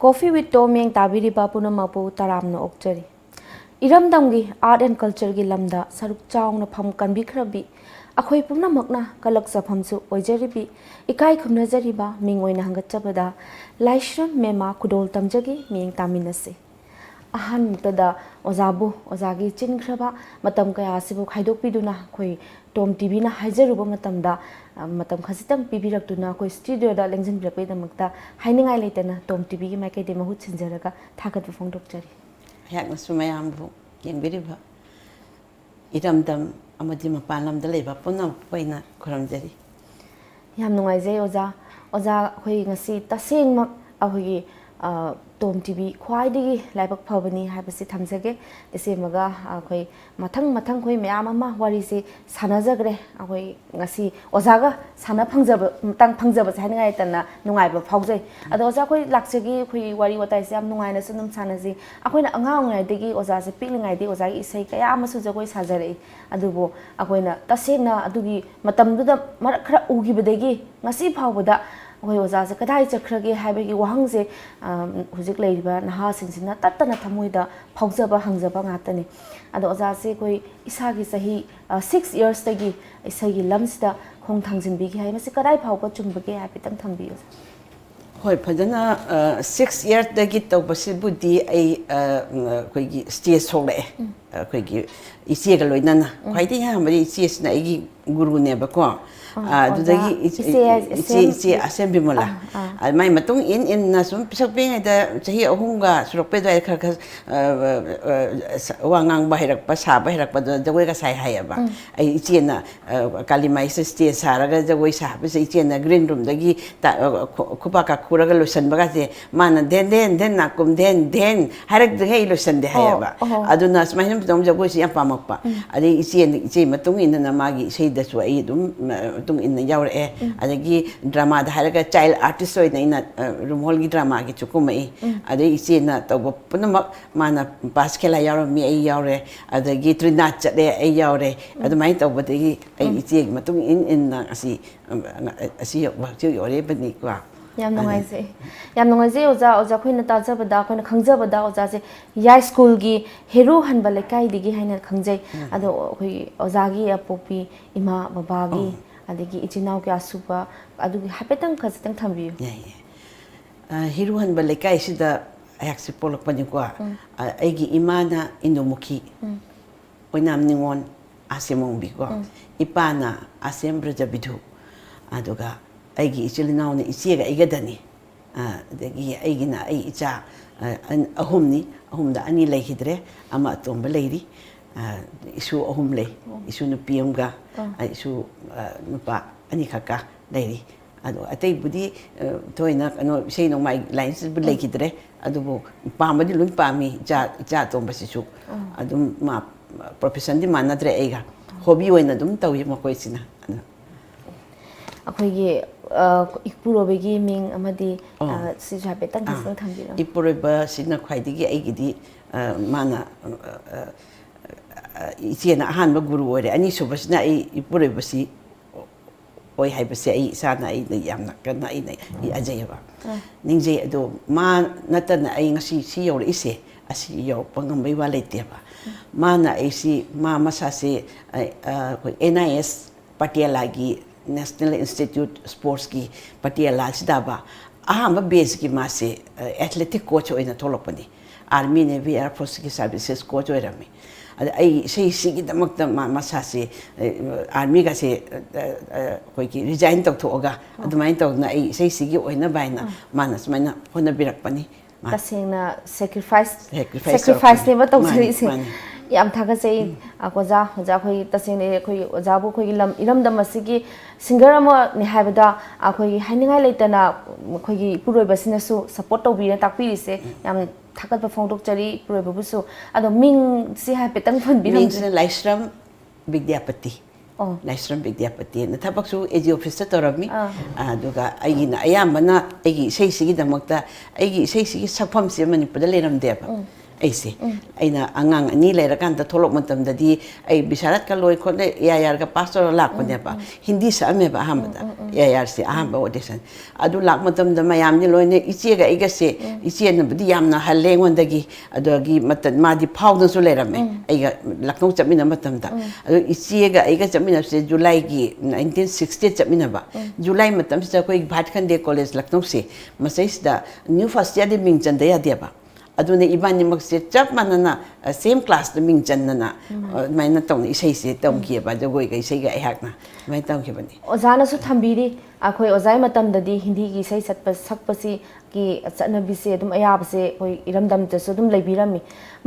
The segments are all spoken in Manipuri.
Coffee with Tom Yang Tabiri Bapuna Mapu Taramno Okchari. Iram Damgi Art and Culture gi lamda saruk chawna pham kanbi khrabi akhoi pumna makna kalak saphamsu oijaribi ikai khumna jariba mingoina hangatchabada LAISHRAM MEMA kudol tamjagi ming taminase ahan tada ozabu ozagi chin khraba matam kaya sibu khaidok piduna khoi Tom TV na haijaruba matamda matam khasitang pibirakduna khoi studio da lengjin bilakpe damakta hainingai leitana Tom TV gi maikai de mahut chinjaraga thakat phongdokchari Yak Sumayambu, Yambiriba Idam Amadima Panam the Labor Puna Poina Kuramjeri. Yamnoise Oza Hoyingasi, Tasing Mak Ahui Tom TV, Quaidi, Labak Pavani, Habasi Tamsage, the same Maga, Akoi, Matang Koi Meamama, what is it, Sanazagre, Away Nasi, Ozaga, Sana Pangzab, Tang Pangzab, Hangaitana, Nungaiba Pause, and Ozakoi Laxagi, Kui, what I say, Nungai, Sunum Sanazi, Aquina Anganga, Digi, Oza's peeling idea, Ozai say, Yamasuzagoi Sazare, Adubo, Aquina, Tasena, Adugi, Matam Marakra Ugi Bedegi, Nasi Pawada. We was as a Kadai Kragi, Habigi Wangze, Huzik Labor, Nahasin, Tatana Tamuida, Pauzaba Hangzabang Atani. And Ozasi Isagi Sahi 6 years tagi, Isagi Lamsta, Hong Tangs in Big Hay, Masakadai Pau, Chumbagi, Hapitan Tambios. Hoi Padana 6 years the git of Basibudi a stage sole, Quiggy, Isiagaloidana, quite a hammer, it's Nagi Guru Nebako. It's assembly mola. I my matung in Nasum Pisoping at the Hunga, Sropeda Wangang Bahirak Pasa, Bahirak, but the way as I hayaba. I see Kalimais Stia Saraga, the way Sabis, in a green room, the Gi Kupaka Kuragalos and Bagate, man, then, Nakum, then, Harak the Halos and the Hayaba. I do not my name, Dom Jagos Yapamapa. I see Matung in the Namagi, say that's why in the Yaur air, and drama, the Haraga child artist in a Rumholgi drama, get to come. I see not Punamak, Mana Baskela Yar me a yaure, at the Gitri Nats at the a yaure, at the mind of what they see Matung in a sea of you or Ebeniqua. Yamnoise Oza Queen Tazabada, when a Kangzabada Ozaze, Yai School gi, Heru and Balekai, the Gihan Kangze, Ado Ozagi, a Popi, Ima Babagi. Adigi Ichinauka super, Adu Hapetan Kazatan Tambu. Hiruhan Balekai is the Axipol Panigua, Egi Imana Indomuki, Wenam Ningon, Asimon Bigo, Ipana, Asembra Jabidu, Aduga, Egi Ichilinau, Isiga Egadani, the Egina Eicha, and a homni, whom the Annie Hidre, Amatomba lady. Issue a homely, issue no piumga, issue Nupa Anikaka lady. I take Budi Toina, and say no my lines, but like it, Adubo, Pamadi Lumpami, Jatom Basisu, Adum Map, Profession de Manadre Ega, Hobby when Adum Tawi Mokoisina. Akoye Ipuro begaming Amadi Sijabetan Tambi. Ipureba Sina Quaidigi Egidi Mana. It's an Hanba Guru, and you suppose not a Puribasi or Hypasay, Sana, the Yamaka, Ajayava. Ninja do man, not an see or isse, I see your Pangamba Lateva. Mana AC, Mama Sase, NIS, Patialagi, National Institute Sportski, Patialas Daba. I am a basic masse, athletic coach in a Tolopony. Army Navy Air Force Services coach or me. I say, see the Masasi, Armiga say, resigned to Oga, at the mind of Nai, say, see you in a vina, Manas, Mana, Honabirapani. Tasina sacrifice never to Yam Takase, Akoza, Zakoi, Tasine, Zabu, Ilam Damasiki, Singarama, Nihabada, Akoi, Haninga Latana, Koi, Puru Basinasu, support of Vina Tapiri, Yam Takat perform doctory, Puru, and the Ming see Hapetan from Binams and LAISHRAM Big Diapati. LAISHRAM Big Diapati, and the Tabaxu is the officer of me. Duga, I am not, Egi, say, the Mokta, Egi, say, Sapam Simon, put a little depth. ꯑꯩꯁꯦ ꯑꯩꯅ ꯑꯉꯥꯡ ꯑꯅꯤ ꯂꯩꯔꯀꯥꯟꯗ ꯊꯣꯛꯂꯛ ꯃꯇꯝꯗꯗꯤ ꯑꯩ ꯕꯤꯁꯥꯔꯠꯀ ꯂꯣꯏ ꯈꯣꯠꯅ AIRꯒ ꯄꯥꯁ ꯇꯧꯔ ꯂꯥꯛꯄꯅꯦꯕ ꯍꯤꯟꯗꯤ ꯁꯛꯑꯝꯃꯦꯕ ꯑꯍꯥꯟꯕꯗ AIRꯁꯦ ꯑꯍꯥꯟꯕ ꯑꯣꯗꯤꯁꯟ ꯑꯗꯨ ꯂꯥꯛ ꯃꯇꯝꯗ ꯃꯌꯥꯝꯗꯤ ꯂꯣꯏꯅ ꯏꯆꯦꯒ ꯑꯩꯒꯁꯦ ꯏꯆꯦꯅꯕꯨꯗꯤ ꯌꯥꯝꯅ ꯍꯜꯂꯦ ꯑꯩꯉꯣꯟꯗꯒꯤ ꯑꯗꯨꯒꯤ ꯃꯇꯝ ꯃꯥꯗꯤ ꯐꯥꯎꯗꯅꯁꯨ ꯂꯩꯔꯝꯃꯦ ꯑꯩꯒ ꯂꯛꯅꯧ ꯆꯠꯃꯤꯟꯅꯕ ꯃꯇꯝꯗ ꯑꯗꯨ ꯏꯆꯦꯒ ꯑꯩꯒ ꯆꯠꯃꯤꯟꯅꯕꯁꯦ ꯖꯨꯂꯥꯏꯒꯤ 1960 ꯆꯠꯃꯤꯟꯅꯕ ꯖꯨꯂꯥꯏ ꯃꯇꯝꯁꯤꯗ ꯑꯩꯈꯣꯏ ꯚꯥꯠ ꯈꯟꯗꯦ ꯀꯣꯂꯦꯖ ꯂꯛꯅꯧꯁꯦ ꯃꯁꯩꯁꯤꯗ ꯅ꯭ꯌꯨ ꯐꯥꯔꯁ ꯏꯌꯔꯗꯤ ꯃꯤꯡ ꯆꯟꯗ ꯌꯥꯗꯦꯕ ꯑꯗꯨꯅ ꯏꯕꯥꯅꯤꯃꯛꯁꯦ ꯆꯞ ꯃꯥꯟꯅꯅ ꯁꯦꯝ ꯀ꯭ꯂꯥꯁꯇ ꯃꯤꯡ ꯆꯟꯗꯅ ꯑꯗꯨꯃꯥꯏꯅ ꯇꯧꯅ ꯏꯁꯩꯁꯦ ꯇꯝꯈꯤꯑꯕ ꯖꯒꯣꯏꯒ ꯏꯁꯩꯒ ꯑꯩꯍꯥꯛꯅ ꯑꯗꯨꯃꯥꯏꯅ ꯇꯝꯈꯤꯕꯅꯤ ꯑꯣꯖꯥꯅꯁꯨ ꯊꯝꯕꯤꯔꯤ ꯑꯩꯈꯣꯏ ꯑꯣꯖꯥꯒꯤ ꯃꯇꯝꯗꯗꯤ ꯍꯤꯟꯗꯤꯒꯤ ꯏꯁꯩ ꯁꯛꯄꯁꯤꯒꯤ ꯆꯠꯅꯕꯤꯁꯦ ꯑꯗꯨꯝ ꯑꯌꯥꯕꯁꯦ ꯑꯩꯈꯣꯏ ꯏꯔꯝꯗꯝꯗꯁꯨ ꯑꯗꯨꯝ ꯂꯩꯕꯤꯔꯝꯃꯤ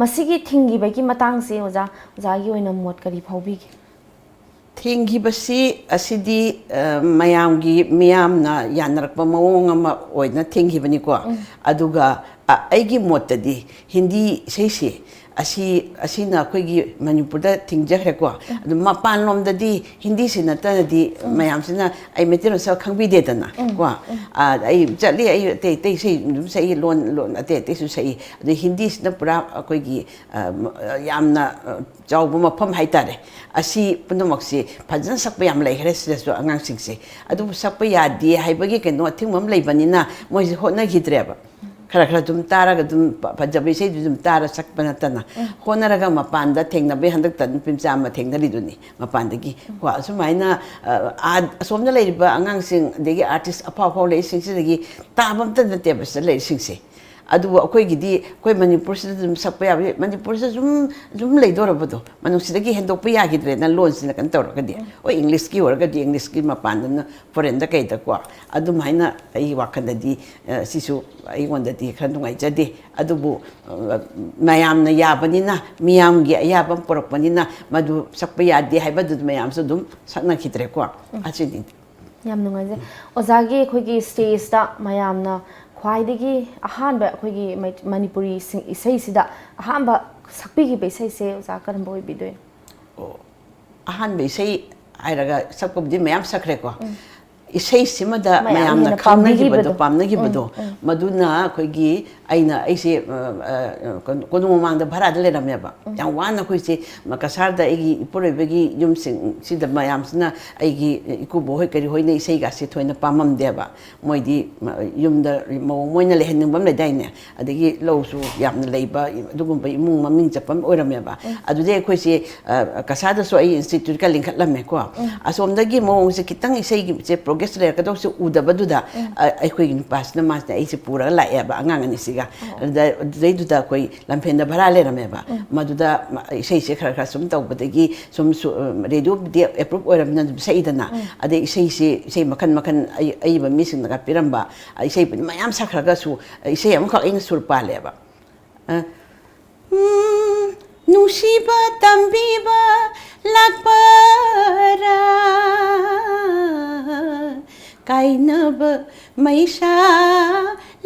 ꯃꯁꯤꯒꯤ ꯊꯤꯡꯈꯤꯕꯒꯤ ꯃꯇꯥꯡꯁꯦ ꯑꯣꯖꯥꯒꯤ ꯑꯣꯏꯅ ꯃꯣꯠ ꯀꯔꯤ ꯐꯥꯎꯕꯤꯒꯦ ꯊꯤꯡꯈꯤꯕꯁꯤ ꯑꯁꯤꯗꯤ ꯃꯌꯥꯝꯒꯤ ꯃꯤꯌꯥꯝꯅ ꯌꯥꯅꯔꯛꯄ ꯃꯑꯣꯡ ꯑꯃ ꯑꯣꯏꯅ ꯊꯤꯡꯈꯤꯕꯅꯤꯀꯣ ꯑꯗꯨꯒ ꯑꯩꯒꯤ ꯃꯣꯠꯇꯗꯤ ꯍꯤꯟꯗꯤ ꯏꯁꯩꯁꯦ ꯑꯁꯤꯅ ꯑꯩꯈꯣꯏꯒꯤ ꯃꯅꯤꯄꯨꯔꯗ ꯊꯤꯡꯖꯈ꯭ꯔꯦꯀꯣ ꯑꯗꯨ ꯃꯄꯥꯟꯂꯣꯝꯗꯗꯤ ꯍꯤꯟꯗꯤꯁꯤ ꯅꯠꯇꯅꯗꯤ ꯃꯌꯥꯝꯁꯤꯅ ꯑꯩ ꯃꯩꯇꯩꯂꯣꯟ ꯁꯛ ꯈꯪꯕꯤꯗꯦꯗꯅ ꯀꯣ ꯑꯩ ꯆꯠꯂꯤ ꯑꯩ ꯑꯇꯩ ꯑꯇꯩ ꯏꯁꯩ ꯑꯗꯨꯝ ꯁꯛꯏ ꯂꯣꯟ ꯑꯇꯩ ꯑꯇꯩꯁꯨ ꯁꯛꯏ ꯑꯗꯨ ꯍꯤꯟꯗꯤꯁꯤꯅ ꯄꯨꯔꯥ ꯑꯩꯈꯣꯏꯒꯤ ꯌꯥꯝꯅ ꯆꯥꯎꯕ ꯃꯐꯝ ꯍꯥꯏꯇꯥꯔꯦ ꯑꯁꯤ ꯄꯨꯝꯅꯃꯛꯁꯤ ꯐꯖꯅ ꯁꯛꯄ ꯌꯥꯝ ꯂꯩꯈ꯭ꯔꯦ ꯁꯤꯗꯁꯨ ꯑꯉꯥꯡꯁꯤꯡꯁꯦ ꯑꯗꯨꯕꯨ ꯁꯛꯄ ꯌꯥꯗꯦ ꯍꯥꯏꯕꯒꯤ ꯀꯩꯅꯣ ꯑꯊꯤꯡꯕ ꯑꯃ ꯂꯩꯕꯅꯤꯅ ꯃꯣꯏꯁꯦ ꯍꯣꯠꯅꯈꯤꯗ꯭ꯔꯦꯕ ꯈꯔ ꯈꯔ ꯑꯗꯨꯝ ꯇꯥꯔꯒ ꯑꯗꯨꯝ ꯐꯖꯕ ꯏꯁꯩꯗꯨ ꯑꯗꯨꯝ ꯇꯥꯔ ꯁꯛꯄ ꯅꯠꯇꯅ ꯍꯣꯠꯅꯔꯒ ꯃꯄꯥꯟꯗ ꯊꯦꯡꯅꯕꯩ ꯍꯟꯗꯛꯇ ꯅꯨꯄꯤ ꯃꯆꯥ ꯑꯃ ꯊꯦꯡꯅꯔꯤꯗꯨꯅꯤ ꯃꯄꯥꯟꯗꯒꯤ ꯀꯣ ꯑꯁꯨꯃꯥꯏꯅ ꯑꯁꯣꯝꯗ ꯂꯩꯔꯤꯕ ꯑꯉꯥꯡꯁꯤꯡ ꯑꯗꯒꯤ ꯑꯥꯔꯇꯤꯁ ꯑꯐꯥꯎ ꯑꯐꯥꯎ ꯂꯩꯔꯤꯁꯤꯡꯁꯤꯗꯒꯤ ꯇꯥꯕ ꯑꯝꯇ ꯅꯠꯇꯦꯕ ꯁꯤꯗ ꯂꯩꯔꯤꯁꯤꯡꯁꯦ ꯑꯗꯨꯕꯨ ꯑꯩꯈꯣꯏꯒꯤꯗꯤ ꯑꯩꯈꯣꯏ ꯃꯅꯤꯄꯨꯔꯁꯤꯗ ꯑꯗꯨꯝ ꯁꯛꯄ ꯌꯥꯕ ꯃꯅꯤꯄꯨꯔꯁꯤꯗ ꯁꯨꯝ ꯂꯩꯗꯣꯔꯕꯗꯣ ꯃꯅꯨꯡꯁꯤꯗꯒꯤ ꯍꯦꯟꯗꯣꯛꯄ ꯌꯥꯈꯤꯗ꯭ꯔꯦꯅ ꯂꯣꯟꯁꯤꯅ ꯀꯩꯅꯣ ꯇꯧꯔꯒꯗꯤ ꯍꯣꯏ ꯏꯪꯂꯤꯁꯀꯤ ꯑꯣꯏꯔꯒꯗꯤ ꯏꯪꯂꯤꯁꯀꯤ ꯃꯄꯥꯟꯗꯅ ꯐꯣꯔꯦꯟꯗ ꯀꯩꯗꯀꯣ ꯑꯗꯨꯃꯥꯏꯅ ꯑꯩꯒꯤ ꯋꯥꯈꯜꯗꯗꯤ ꯁꯤꯁꯨ ꯑꯩꯉꯣꯟꯗꯗꯤ ꯈꯔ ꯅꯨꯡꯉꯥꯏꯖꯗꯦ ꯑꯗꯨꯕꯨ ꯃꯌꯥꯝꯅ ꯌꯥꯕꯅꯤꯅ ꯃꯤꯌꯥꯝꯒꯤ ꯑꯌꯥꯕ ꯄꯨꯔꯛꯄꯅꯤ나 ꯃꯗꯨ ꯁꯛꯄ ꯌꯥꯗꯦ ꯍꯥꯏꯕꯗꯨ ꯃꯌꯥꯝꯁꯨ ꯑꯗꯨꯝ ꯁꯛꯅꯈꯤꯗ꯭ꯔꯦꯀꯣ ꯑꯁꯤꯅꯤ ꯌꯥꯝ ꯅꯨꯡꯉꯥꯏꯖꯩ ꯑꯣꯖꯥꯒꯤ ꯑꯩꯈꯣꯏꯒꯤ ꯁ꯭ꯇꯦꯖꯇ ꯃꯌꯥꯝꯅ ꯈ꯭ꯋꯥꯏꯗꯒꯤ ꯑꯍꯥꯟꯕ ꯑꯩꯈꯣꯏꯒꯤ ꯃꯅꯤꯄꯨꯔꯤ ꯏꯁꯩꯁꯤꯗ ꯑꯍꯥꯟꯕ ꯁꯛꯄꯤꯈꯤꯕ ꯏꯁꯩꯁꯦ ꯑꯣꯖꯥ ꯀꯔꯝꯕ ꯑꯣꯏꯕꯤꯗꯣꯏꯅꯣ ꯑꯍꯥꯟꯕ ꯏꯁꯩ ꯍꯥꯏꯔꯒ ꯁꯛꯄꯕꯨꯗꯤ ꯃꯌꯥꯝ ꯁꯛꯈ꯭ꯔꯦꯀꯣ ꯏꯁꯩꯁꯤꯃꯗ ꯃꯌꯥꯝꯅ ꯍꯦꯟꯅ ꯈꯪꯅꯈꯤꯕꯗꯣ ꯄꯥꯝꯅꯈꯤꯕꯗꯣ ꯄꯥꯝꯅꯈꯤꯕꯗꯣ ꯃꯗꯨꯅ ꯑꯩꯈꯣꯏꯒꯤ ꯑꯩꯁꯦ ꯀꯣꯅꯨꯡ ꯃꯃꯥꯡꯗ ꯚꯔꯥꯗ ꯂꯩꯔꯝꯃꯦꯕ ꯌꯥꯝ ꯋꯥꯅ ꯑꯩꯈꯣꯏꯁꯦ ꯀꯁꯥꯔꯗ ꯑꯩꯒꯤ ꯏꯄꯨꯔꯣꯏꯕꯒꯤ ꯌꯨꯝꯁꯤꯡꯁꯤꯗ ꯃꯌꯥꯝꯁꯤꯅ ꯑꯩꯒꯤ ꯏꯀꯨꯕꯣꯛ ꯍꯣꯏ ꯀꯔꯤ ꯍꯣꯏꯅ ꯏꯁꯩꯒꯥꯁꯦ ꯊꯣꯏꯅ ꯄꯥꯝꯃꯝꯗꯦꯕ ꯃꯣꯏꯗꯤ ꯌꯨꯝꯗ ꯃꯣꯏꯅ ꯂꯩꯍꯟꯅꯤꯡꯕ ꯑꯃ ꯂꯩꯗꯥꯏꯅꯦ ꯑꯗꯒꯤ ꯂꯧꯁꯨ ꯌꯥꯝꯅ ꯂꯩꯕ ꯑꯗꯨꯒꯨꯝꯕ ꯏꯃꯨꯡ ꯃꯃꯤꯡ ꯆꯠꯄ ꯑꯃ ꯑꯣꯏꯔꯝꯃꯦꯕ ꯑꯗꯨꯗꯩ ꯑꯩꯈꯣꯏꯁꯦ ꯀꯁꯥꯔꯗꯁꯨ ꯑꯩ ꯏꯟꯁꯇꯤꯇ꯭ꯌꯨꯠꯀ ꯂꯤꯡꯈꯠꯂꯝꯃꯦꯀꯣ ꯑꯁꯣꯝꯗꯒꯤ ꯃꯑꯣꯡꯁꯦ ꯈꯤꯇꯪ ꯏꯁꯩꯒꯤꯁꯦ ꯄ꯭ꯔꯣꯒ꯭ꯔꯦꯁ ꯂꯩꯔꯛꯀꯗꯧꯁꯦ ꯎꯗꯕꯗꯨꯗ ꯑꯩꯈꯣꯏꯒꯤ ꯅꯨꯄꯥꯁꯤꯅ ꯃꯥꯁꯤꯅ ꯑꯩꯁꯦ ꯄꯨꯔꯒ ꯂꯥꯛꯑꯦꯕ ꯑꯉꯥꯡ ꯑꯅꯤꯁꯤꯒ ꯑꯗꯨꯗꯩꯗꯨꯗ ꯑꯩꯈꯣꯏ ꯂꯝꯐꯦꯟꯗ ꯚꯔꯥ ꯂꯩꯔꯝꯃꯦꯕ ꯃꯗꯨꯗ ꯏꯁꯩꯁꯦ ꯈꯔ ꯈꯔ ꯁꯨꯝ ꯇꯧꯕꯗꯒꯤ ꯁꯨꯝ ꯔꯦꯗꯤꯑꯣꯕꯨꯗꯤ ꯑꯦꯄ꯭ꯔꯨꯞ ꯑꯣꯏꯔꯕꯅꯤꯅ ꯑꯗꯨꯝ ꯁꯛꯏꯗꯅ ꯑꯗꯩ ꯏꯁꯩ ꯃꯈꯜ ꯃꯈꯜ ꯑꯏꯕ ꯃꯤꯁꯤꯡꯅꯒ ꯄꯤꯔꯝꯕ ꯏꯁꯩꯕꯨꯗꯤ ꯃꯌꯥꯝ ꯁꯛꯈ꯭ꯔꯒꯁꯨ ꯏꯁꯩ ꯑꯃꯈꯛ ꯑꯩꯅ ꯁꯨꯔ ꯄꯥꯜꯂꯦꯕ ꯅꯨꯡꯁꯤꯕ ꯇꯝꯕꯤꯕ ꯂꯥꯛꯄꯔꯥ ꯀꯥꯏꯅꯕ ꯃꯩꯁꯥ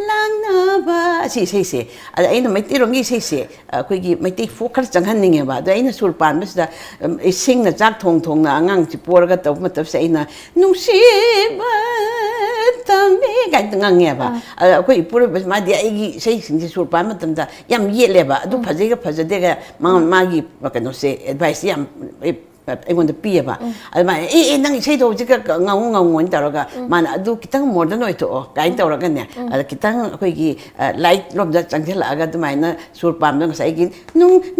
ꯂꯥꯡꯅꯕ ꯑꯁꯤ ꯏꯁꯩꯁꯦ ꯑꯗ ꯑꯩꯅ ꯃꯩꯇꯩꯔꯣꯝꯒꯤ ꯏꯁꯩꯁꯦ ꯑꯩꯈꯣꯏꯒꯤ ꯃꯩꯇꯩ ꯐꯣꯛ ꯈꯔ ꯆꯪꯍꯟꯅꯤꯡꯉꯦꯕ ꯑꯗꯣ ꯑꯩꯅ ꯁꯨꯔ ꯄꯥꯟꯕꯁꯤꯗ ꯏꯁꯤꯡꯅ ꯆꯥꯛ ꯊꯣꯡꯅ ꯑꯉꯥꯡꯁꯤ ꯄꯣꯔꯒ ꯇꯧꯕ ꯃꯇꯝꯁꯤꯗ ꯑꯩꯅ ꯅꯨꯡꯁꯤꯕ ꯇꯝꯕꯤ ꯀꯥꯏꯅ ꯉꯪꯉꯦꯕ ꯑꯗ ꯑꯩꯈꯣꯏ ꯏꯄꯨꯔꯣꯏꯕꯁꯤ ꯃꯥꯗꯤ ꯑꯩꯒꯤ ꯏꯁꯩꯁꯤꯡꯁꯦ ꯁꯨꯔ ꯄꯥꯟꯕ ꯃꯇꯝꯗ ꯌꯥꯝ ꯌꯦꯠꯂꯦꯕ ꯑꯗꯨ ꯐꯖꯩꯒ ꯐꯖꯗꯦꯒ ꯃꯥꯒꯤ ꯀꯩꯅꯣꯁꯦ ꯑꯦꯗꯚꯥꯏꯁꯁꯦ ꯌꯥꯝ ꯑꯩꯉꯣꯟꯗ ꯄꯤꯌꯦꯕ ꯑꯗꯨꯃꯥꯏꯅ ꯅꯪ ꯏꯁꯩꯗꯣ ꯍꯧꯖꯤꯛ ꯉꯪꯉꯣꯅ ꯇꯧꯔꯒ ꯃꯥꯅ ꯑꯗꯨ ꯈꯤꯇꯪ ꯃꯣꯗꯔꯟ ꯑꯣꯏꯊꯣꯛꯑꯣ ꯀꯥꯏꯅ ꯇꯧꯔꯒꯅꯦ ꯑꯗ ꯈꯤꯇꯪ ꯑꯩꯈꯣꯏꯒꯤ ꯂꯥꯏꯠ ꯂꯣꯝꯗ ꯆꯪꯁꯤꯜꯂꯛꯑꯒ ꯑꯗꯨꯃꯥꯏꯅ ꯁꯨꯔ ꯄꯥꯟꯕꯗ ꯉꯁꯥꯏꯒꯤ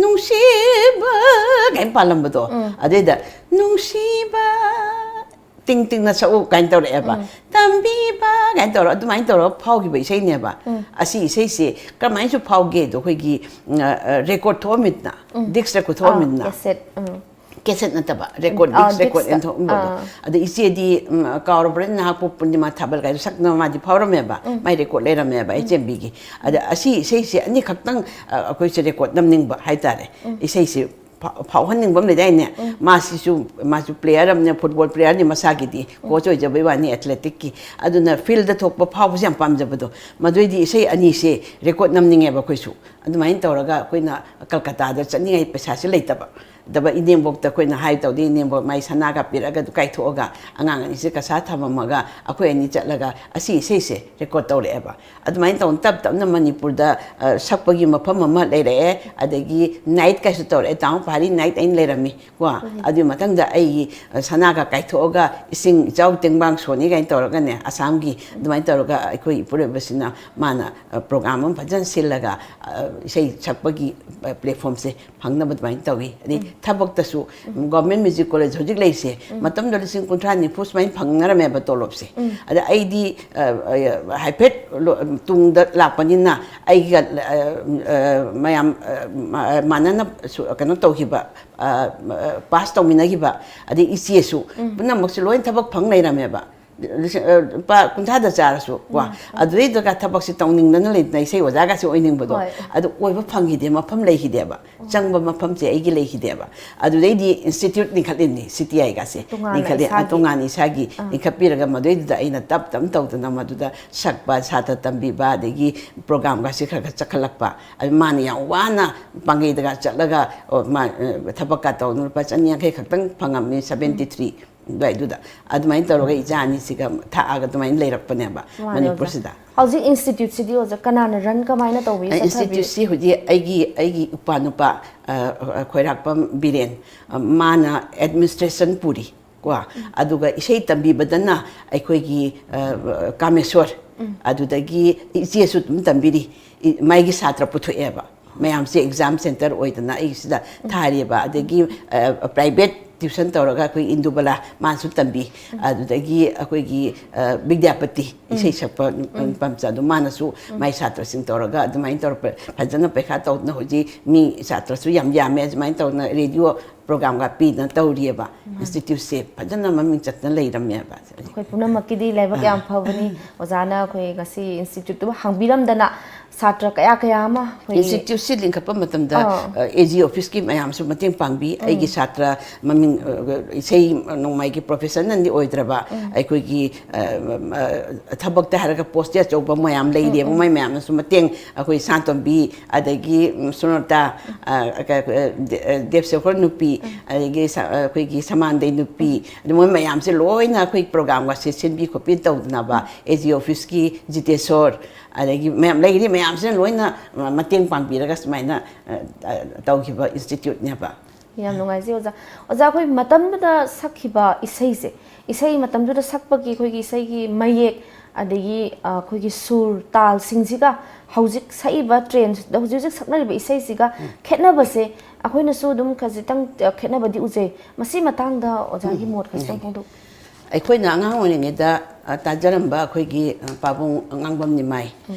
ꯅꯨꯡꯁꯤꯕ ꯀꯥꯏꯅ ꯄꯥꯜꯂꯝꯕꯗꯣ ꯑꯗꯨꯏꯗ ꯅꯨꯡꯁꯤꯕ ꯇꯤꯡ ꯇꯤꯡꯅ ꯁꯛꯎ ꯀꯥꯏꯅ ꯇꯧꯔꯛꯑꯦꯕ ꯇꯝꯕꯤꯕ ꯀꯥꯏꯅ ꯇꯧꯔ ꯑꯗꯨꯃꯥꯏꯅ ꯇꯧꯔꯒ ꯐꯥꯎꯈꯤꯕ ꯏꯁꯩꯅꯦꯕ ꯑꯁꯤ ꯏꯁꯩꯁꯦ ꯀꯔꯝꯍꯥꯏꯅꯁꯨ ꯐꯥꯎꯒꯦꯗꯣ ꯑꯩꯈꯣꯏꯒꯤ ꯔꯦꯀꯣꯔꯠ ꯊꯣꯛꯑꯝꯃꯤꯗꯅ ꯗꯤꯛꯁ ꯔꯦꯀꯣꯔꯠ ꯊꯣꯛꯑꯝꯃꯤꯗꯅ ꯀꯦꯁꯦꯠ ꯅꯠꯇꯕ ꯔꯦꯀꯣꯔꯠ ꯗꯤꯛꯁ ꯔꯦꯀꯣꯔꯠ ꯑꯦꯟꯊꯣꯛꯑꯝꯕꯗꯣ ꯑꯗ ꯏꯆꯦꯗꯤ ꯀꯥꯎꯔꯕ꯭ꯔꯥ ꯅꯍꯥꯛꯄꯨ ꯄꯨꯔꯅꯤꯃꯥ ꯊꯥꯕꯜ ꯀꯥꯏꯗꯣ ꯁꯛꯅꯕ ꯃꯥꯗꯤ ꯐꯥꯎꯔꯝꯃꯦꯕ ꯃꯥꯏ ꯔꯦꯀꯣꯔꯠ ꯂꯩꯔꯝꯃꯦꯕ ꯑꯩ ꯆꯦꯝꯕꯤꯒꯤ ꯑꯗ ꯑꯁꯤ ꯏꯁꯩꯁꯦ ꯑꯅꯤꯈꯛꯇꯪ ꯑꯩꯈꯣꯏꯁꯦ ꯔꯦꯀꯣꯔꯠ ꯅꯝꯅꯤꯡꯕ ꯍꯥꯏꯇꯥꯔꯦ ꯏꯁꯩꯁꯦ ꯐꯥꯎꯍꯟꯅꯤꯡꯕ ꯑꯃ ꯂꯩꯗꯥꯏꯅꯦ ꯃꯥꯁꯨ ꯄ꯭ꯂꯦꯌꯔ ꯑꯃꯅꯦ ꯐꯨꯠꯕꯣꯜ ꯄ꯭ꯂꯦꯌꯔꯅꯤ ꯃꯁꯥꯒꯤꯗꯤ ꯀꯣꯆ ꯑꯣꯏꯖꯕꯩ ꯋꯥꯅꯤ ꯑꯦꯊ꯭ꯂꯦꯇꯤꯛꯀꯤ ꯑꯗꯨꯅ ꯐꯤꯜꯗ ꯊꯣꯛꯄ ꯐꯥꯎꯕꯁꯦ ꯌꯥꯝ ꯄꯥꯝꯖꯕꯗꯣ ꯃꯗꯨꯏꯗꯤ ꯏꯁꯩ ꯑꯅꯤꯁꯦ ꯔꯦꯀꯣꯔꯠ ꯅꯝꯅꯤꯡꯉꯦꯕ ꯑꯩꯈꯣꯏꯁꯨ ꯑꯗꯨꯃꯥꯏꯅ ꯇꯧꯔꯒ ꯑꯩꯈꯣꯏꯅ ꯀꯜꯀꯇꯥꯗ ꯆꯠꯅꯤꯡꯉꯥꯏ ꯄꯩꯁꯥꯁꯦ ꯂꯩꯇꯕ daba inemboꯛꯇ ꯑꯩꯈꯣꯏꯅ ꯍꯥꯏ ꯇꯧꯗꯦ inemboꯛ ꯃꯥꯏ ꯁꯅꯥꯒ ꯄꯤꯔꯒ ꯀꯥꯏꯊꯣꯛꯑꯒ ꯑꯉꯥꯡ ꯑꯅꯤꯁꯦ ꯀꯁꯥ ꯊꯝꯃꯝꯃꯒ ꯑꯩꯈꯣꯏ ꯑꯅꯤ ꯆꯠꯂꯒ ꯑꯁꯤ ꯏꯁꯩꯁꯦ ꯔꯦꯀꯣꯔꯗ ꯇꯧꯔꯛꯑꯦꯕ ꯑꯗꯨꯃꯥꯏꯅ ꯇꯧꯅ ꯇꯞ ꯇꯞꯅ ꯃꯅꯤꯄꯨꯔꯗ ꯁꯛꯄꯒꯤ ꯃꯐꯝ ꯑꯃ ꯂꯩꯔꯛꯑꯦ ꯑꯗꯒꯤ ꯅꯥꯏꯠ ꯀꯥꯏꯁꯨ ꯇꯧꯔꯛꯑꯦ ꯇꯥꯎꯟ ꯄꯍꯥꯔꯤ ꯅꯥꯏꯠ ꯑꯩꯅ ꯂꯩꯔꯝꯃꯤ ꯀꯣ ꯑꯗꯨꯒꯤ ꯃꯊꯪꯗ ꯑꯩꯒꯤ ꯁꯅꯥꯒ ꯀꯥꯏꯊꯣꯛꯑꯒ ꯏꯁꯤꯡ ꯏꯆꯥꯎ ꯇꯦꯡꯕꯥꯡ ꯁꯣꯅꯤ ꯀꯥꯏꯅ ꯇꯧꯔꯒꯅꯦ ꯑꯁꯥꯝꯒꯤ ꯑꯗꯨꯃꯥꯏꯅ ꯇꯧꯔꯒ ꯑꯩꯈꯣꯏ ꯏꯄꯨꯔꯣꯏꯕꯁꯤꯅ ꯃꯥꯅ ꯄ꯭ꯔꯣꯒ꯭ꯔꯥꯝ ꯑꯃ ꯐꯖꯅ ꯁꯤꯜꯂꯒ ꯏꯁꯩ ꯁꯛꯄꯒꯤ ꯄ꯭ꯂꯦꯠꯐꯣꯝꯁꯦ ꯐꯪꯅꯕ ꯑꯗꯨꯃꯥꯏꯅ ꯇꯧꯏ ꯑꯗꯩ ꯊꯕꯛꯇꯁꯨ ꯒꯣꯔꯃꯦꯟ ꯃ꯭ꯌꯨꯖꯤꯛ ꯀꯣꯂꯦꯖ ꯍꯧꯖꯤꯛ ꯂꯩꯔꯤꯁꯦ ꯃꯇꯝꯗ 30-40 ꯁꯨꯃꯥꯏꯅ ꯐꯪꯅꯔꯝꯃꯦꯕ ꯇꯣꯂꯣꯞꯁꯦ ꯑꯗ ꯑꯩꯗꯤ ꯍꯥꯏꯐꯦꯠ ꯇꯨꯡꯗ ꯂꯥꯛꯄꯅꯤꯅ ꯑꯩꯒ ꯃꯌꯥꯝ ꯃꯥꯟꯅꯅ ꯀꯩꯅꯣ ꯇꯧꯈꯤꯕ ꯄꯥꯁ ꯇꯧꯃꯤꯟꯅꯈꯤꯕ ꯑꯗꯩ ꯏꯆꯦꯁꯨ ꯄꯨꯝꯅꯃꯛꯁꯨ ꯂꯣꯏ ꯊꯕꯛ ꯐꯪ ꯂꯩꯔꯝꯃꯦꯕ ꯂꯨꯄꯥ 50ꯗ ꯆꯥꯔꯁꯨ ꯀꯣ ꯑꯗꯨꯗꯩꯗꯨꯒ ꯊꯕꯛꯁꯤ ꯇꯧꯅꯤꯡꯗꯅ ꯂꯩꯇꯅ ꯏꯁꯩ ꯑꯣꯖꯥꯒꯁꯤ ꯑꯣꯏꯅꯤꯡꯕꯗꯣ ꯑꯗꯨ ꯑꯣꯏꯕ ꯐꯪꯈꯤꯗꯦ ꯃꯐꯝ ꯂꯩꯈꯤꯗꯦꯕ ꯆꯪꯕ ꯃꯐꯝꯁꯦ ꯑꯩꯒꯤ ꯂꯩꯈꯤꯗꯦꯕ ꯑꯗꯨꯗꯩꯗꯤ ꯏꯟꯁꯇꯤꯇ꯭ꯌꯨꯠ ꯂꯤꯡꯈꯠꯂꯤꯅꯤ CTIꯒꯁꯦ ꯂꯤꯡꯈꯠꯂꯤ ꯇꯣꯉꯥꯟꯅ ꯏꯁꯥꯒꯤ ꯂꯤꯡꯈꯠꯄꯤꯔꯒ ꯃꯗꯨꯏꯗꯨꯗ ꯑꯩꯅ ꯇꯞ ꯇꯧꯗꯅ ꯃꯗꯨꯗ ꯁꯛꯄ ꯁꯥꯇ꯭ꯔ ꯇꯝꯕꯤꯕ ꯑꯗꯒꯤ ꯄ꯭ꯔꯣꯒ꯭ꯔꯥꯝꯒꯁꯦ ꯈꯔ ꯆꯠꯈꯠꯂꯛꯄ ꯑꯗꯨ ꯃꯥꯅ ꯌꯥꯝ ꯋꯥꯅ ꯄꯥꯡꯒꯩꯗꯒ ꯆꯠꯂꯒ ꯊꯕꯛꯀ ꯇꯧꯗꯅ ꯂꯨꯄꯥ 150 ꯈꯛꯇꯪ ꯐꯪꯉꯝꯃꯤ 73 ꯑꯗꯨꯋꯥꯏꯗꯨꯗ ꯑꯗꯨꯃꯥꯏꯅ ꯇꯧꯔꯒ ꯏꯆꯥ ꯑꯅꯤꯁꯤꯒ ꯊꯥꯛꯑꯒ ꯑꯗꯨꯃꯥꯏꯅ ꯂꯩꯔꯛꯄꯅꯦꯕ ꯃꯅꯤꯄꯨꯔꯁꯤꯗ ꯍꯧꯖꯤꯛ ꯏꯟꯁꯇꯤꯇ꯭ꯌꯨꯠꯁꯤꯗꯤ ꯑꯣꯖꯥ ꯀꯅꯥꯅ ꯔꯟ ꯀꯃꯥꯏꯅ ꯇꯧꯕꯤ ꯏꯟꯁꯇꯤꯇ꯭ꯌꯨꯠꯁꯤ ꯍꯧꯖꯤꯛ ꯑꯩꯒꯤ ꯏꯄꯥꯅꯨꯄꯥ ꯈꯣꯏꯔꯥꯛꯄꯝ ꯕꯤꯔꯦꯟ ꯃꯥꯅ ꯑꯦꯗꯃꯤꯅꯤꯁꯇ꯭ꯔꯦꯁꯟ ꯄꯨꯔꯤ ꯀꯣ ꯑꯗꯨꯒ ꯏꯁꯩ ꯇꯝꯕꯤꯕꯗꯅ ꯑꯩꯈꯣꯏꯒꯤ ꯀꯥꯃꯦꯁꯣꯔ ꯑꯗꯨꯗꯒꯤ ꯏꯆꯦꯁꯨ ꯑꯗꯨꯝ ꯇꯝꯕꯤꯔꯤ ꯃꯥꯒꯤ ꯁꯥꯇ꯭ꯔ ꯄꯨꯊꯣꯛꯑꯦꯕ ꯃꯌꯥꯝꯁꯦ ꯑꯦꯛꯖꯥꯝ ꯁꯦꯟꯇꯔ ꯑꯣꯏꯗꯅ ꯑꯩꯁꯤꯗ ꯊꯥꯔꯤꯕ ꯑꯗꯒꯤ ꯄ꯭ꯔꯥꯏꯚꯦꯠ ꯇ꯭ꯌꯨꯁꯟ ꯇꯧꯔꯒ ꯑꯩꯈꯣꯏ ꯏꯟꯗꯨꯕꯂꯥ ꯃꯥꯁꯨ ꯇꯝꯕꯤ ꯑꯗꯨꯗꯒꯤ ꯑꯩꯈꯣꯏꯒꯤ ꯕꯤꯗ꯭ꯌꯥꯄꯇꯤ ꯏꯁꯩ ꯁꯛꯄ ꯄꯝꯆ ꯑꯗꯨ ꯃꯥꯅꯁꯨ ꯃꯥꯏ ꯁꯥꯇ꯭ꯔꯁꯤꯡ ꯇꯧꯔꯒ ꯑꯗꯨꯃꯥꯏꯅ ꯇꯧꯔꯛꯄ ꯐꯖꯅ ꯄꯩꯈꯥ ꯇꯧꯗꯅ ꯍꯧꯖꯤꯛ ꯃꯤ ꯁꯥꯇ꯭ꯔꯁꯨ ꯌꯥꯝ ꯌꯥꯝꯃꯦ ꯑꯗꯨꯃꯥꯏꯅ ꯇꯧꯗꯅ ꯔꯦꯗꯤꯑꯣ ꯄ꯭ꯔꯣꯒ꯭ꯔꯥꯝꯒ ꯄꯤꯗꯅ ꯇꯧꯔꯤꯑꯕ ꯏꯟꯁꯇꯤꯇ꯭ꯌꯨꯠꯁꯦ ꯐꯖꯅ ꯃꯃꯤꯡ ꯆꯠꯇꯅ ꯂꯩꯔꯝꯃꯦꯕ ꯑꯩꯈꯣꯏ ꯄꯨꯝꯅꯃꯛꯀꯤꯗꯤ ꯂꯥꯏꯕꯛ ꯌꯥꯝ ꯐꯕꯅꯤ ꯑꯣꯖꯥꯅ ꯑꯩꯈꯣꯏ ꯉꯁꯤ ꯏꯟꯁꯇꯤꯇ꯭ꯌꯨꯠꯇꯨ ꯍꯥꯡꯕꯤꯔꯝꯗꯅ ꯁꯥꯇ꯭ꯔ ꯀꯌꯥ ꯑꯃ ꯏꯟꯁꯇꯤꯇ꯭ꯌꯨꯠꯁꯤ ꯂꯤꯡꯈꯠꯄ ꯃꯇꯝꯗ AG ꯑꯣꯐꯤꯁꯀꯤ ꯃꯌꯥꯝꯁꯨ ꯃꯇꯦꯡ ꯄꯥꯡꯕꯤ ꯑꯩꯒꯤ ꯁꯥꯇ꯭ꯔ ꯃꯃꯤꯡ ꯏꯁꯩ ꯅꯣꯡꯃꯥꯏꯒꯤ ꯄ꯭ꯔꯣꯐꯦꯁꯅꯦꯜꯗꯤ ꯑꯣꯏꯗ꯭ꯔꯕ ꯑꯩꯈꯣꯏꯒꯤ ꯊꯕꯛꯇ ꯍꯥꯏꯔꯒ ꯄꯣꯁꯇꯤ ꯑꯆꯧꯕ ꯃꯌꯥꯝ ꯂꯩꯔꯤꯕ ꯃꯣꯏ ꯃꯌꯥꯝꯅꯁꯨ ꯃꯇꯦꯡ ꯑꯩꯈꯣꯏ ꯁꯥꯟꯇꯣꯝꯕꯤ ꯑꯗꯒꯤ ꯁꯨꯅꯣꯇꯥ ꯗꯦꯕꯁꯦꯈꯣꯔ ꯅꯨꯄꯤ ꯑꯗꯒꯤ ꯑꯩꯈꯣꯏꯒꯤ ꯁꯃꯥꯟꯗꯩ ꯅꯨꯄꯤ ꯑꯗꯨ ꯃꯣꯏ ꯃꯌꯥꯝꯁꯦ ꯂꯣꯏꯅ ꯑꯩꯈꯣꯏ ꯄ꯭ꯔꯣꯒ꯭ꯔꯥꯝꯒꯁꯦ ꯁꯤꯟꯕꯤ ꯈꯣꯠꯄꯤ ꯇꯧꯗꯅꯕ AG ꯑꯣꯐꯤꯁꯀꯤ ꯖꯤꯇꯦꯁꯣꯔ ꯑꯗꯒꯤ ꯃꯌꯥꯝ ꯂꯩꯔꯤ ꯃꯌꯥꯝꯁꯤꯅ ꯂꯣꯏꯅ ꯃꯇꯦꯡ ꯄꯥꯡꯕꯤꯔꯒ ꯁꯨꯃꯥꯏꯅ ꯇꯧꯈꯤꯕ ꯏꯟꯁꯇꯤꯇ꯭ꯌꯨꯠꯅꯦꯕ ꯌꯥꯝ ꯅꯨꯡꯉꯥꯏꯖꯩ ꯑꯣꯖꯥ ꯑꯩꯈꯣꯏ ꯃꯇꯝꯗꯨꯗ ꯁꯛꯈꯤꯕ ꯏꯁꯩꯁꯦ ꯏꯁꯩ ꯃꯇꯝꯗꯨꯗ ꯁꯛꯄꯒꯤ ꯑꯩꯈꯣꯏꯒꯤ ꯏꯁꯩꯒꯤ ꯃꯌꯦꯛ ꯑꯗꯒꯤ ꯑꯩꯈꯣꯏꯒꯤ ꯁꯨꯔ ꯇꯥꯜꯁꯤꯡꯁꯤꯒ ꯍꯧꯖꯤꯛ ꯁꯛꯏꯕ ꯇ꯭ꯔꯦꯟꯗ ꯍꯧꯖꯤꯛ ꯁꯛꯅꯔꯤꯕ ꯏꯁꯩꯁꯤꯒ ꯈꯦꯠꯅꯕꯁꯦ ꯑꯩꯈꯣꯏꯅꯁꯨ ꯑꯗꯨꯝ ꯈꯖꯤꯛꯇꯪ ꯈꯦꯠꯅꯕꯗꯤ ꯎꯖꯩ ꯃꯁꯤ ꯃꯇꯥꯡꯗ ꯑꯣꯖꯥꯒꯤ ꯃꯣꯠ ꯈꯖꯤꯛꯇꯪ ꯐꯣꯡꯗꯣꯛ ꯑꯩꯈꯣꯏꯅ ꯑꯉꯥꯡ ꯑꯣꯏꯔꯤꯉꯩꯗ ꯇꯥꯖꯔꯝꯕ ꯑꯩꯈꯣꯏꯒꯤ ꯄꯥꯕꯨꯡ ꯑꯉꯥꯡꯕꯝ ꯅꯤꯃꯥꯏ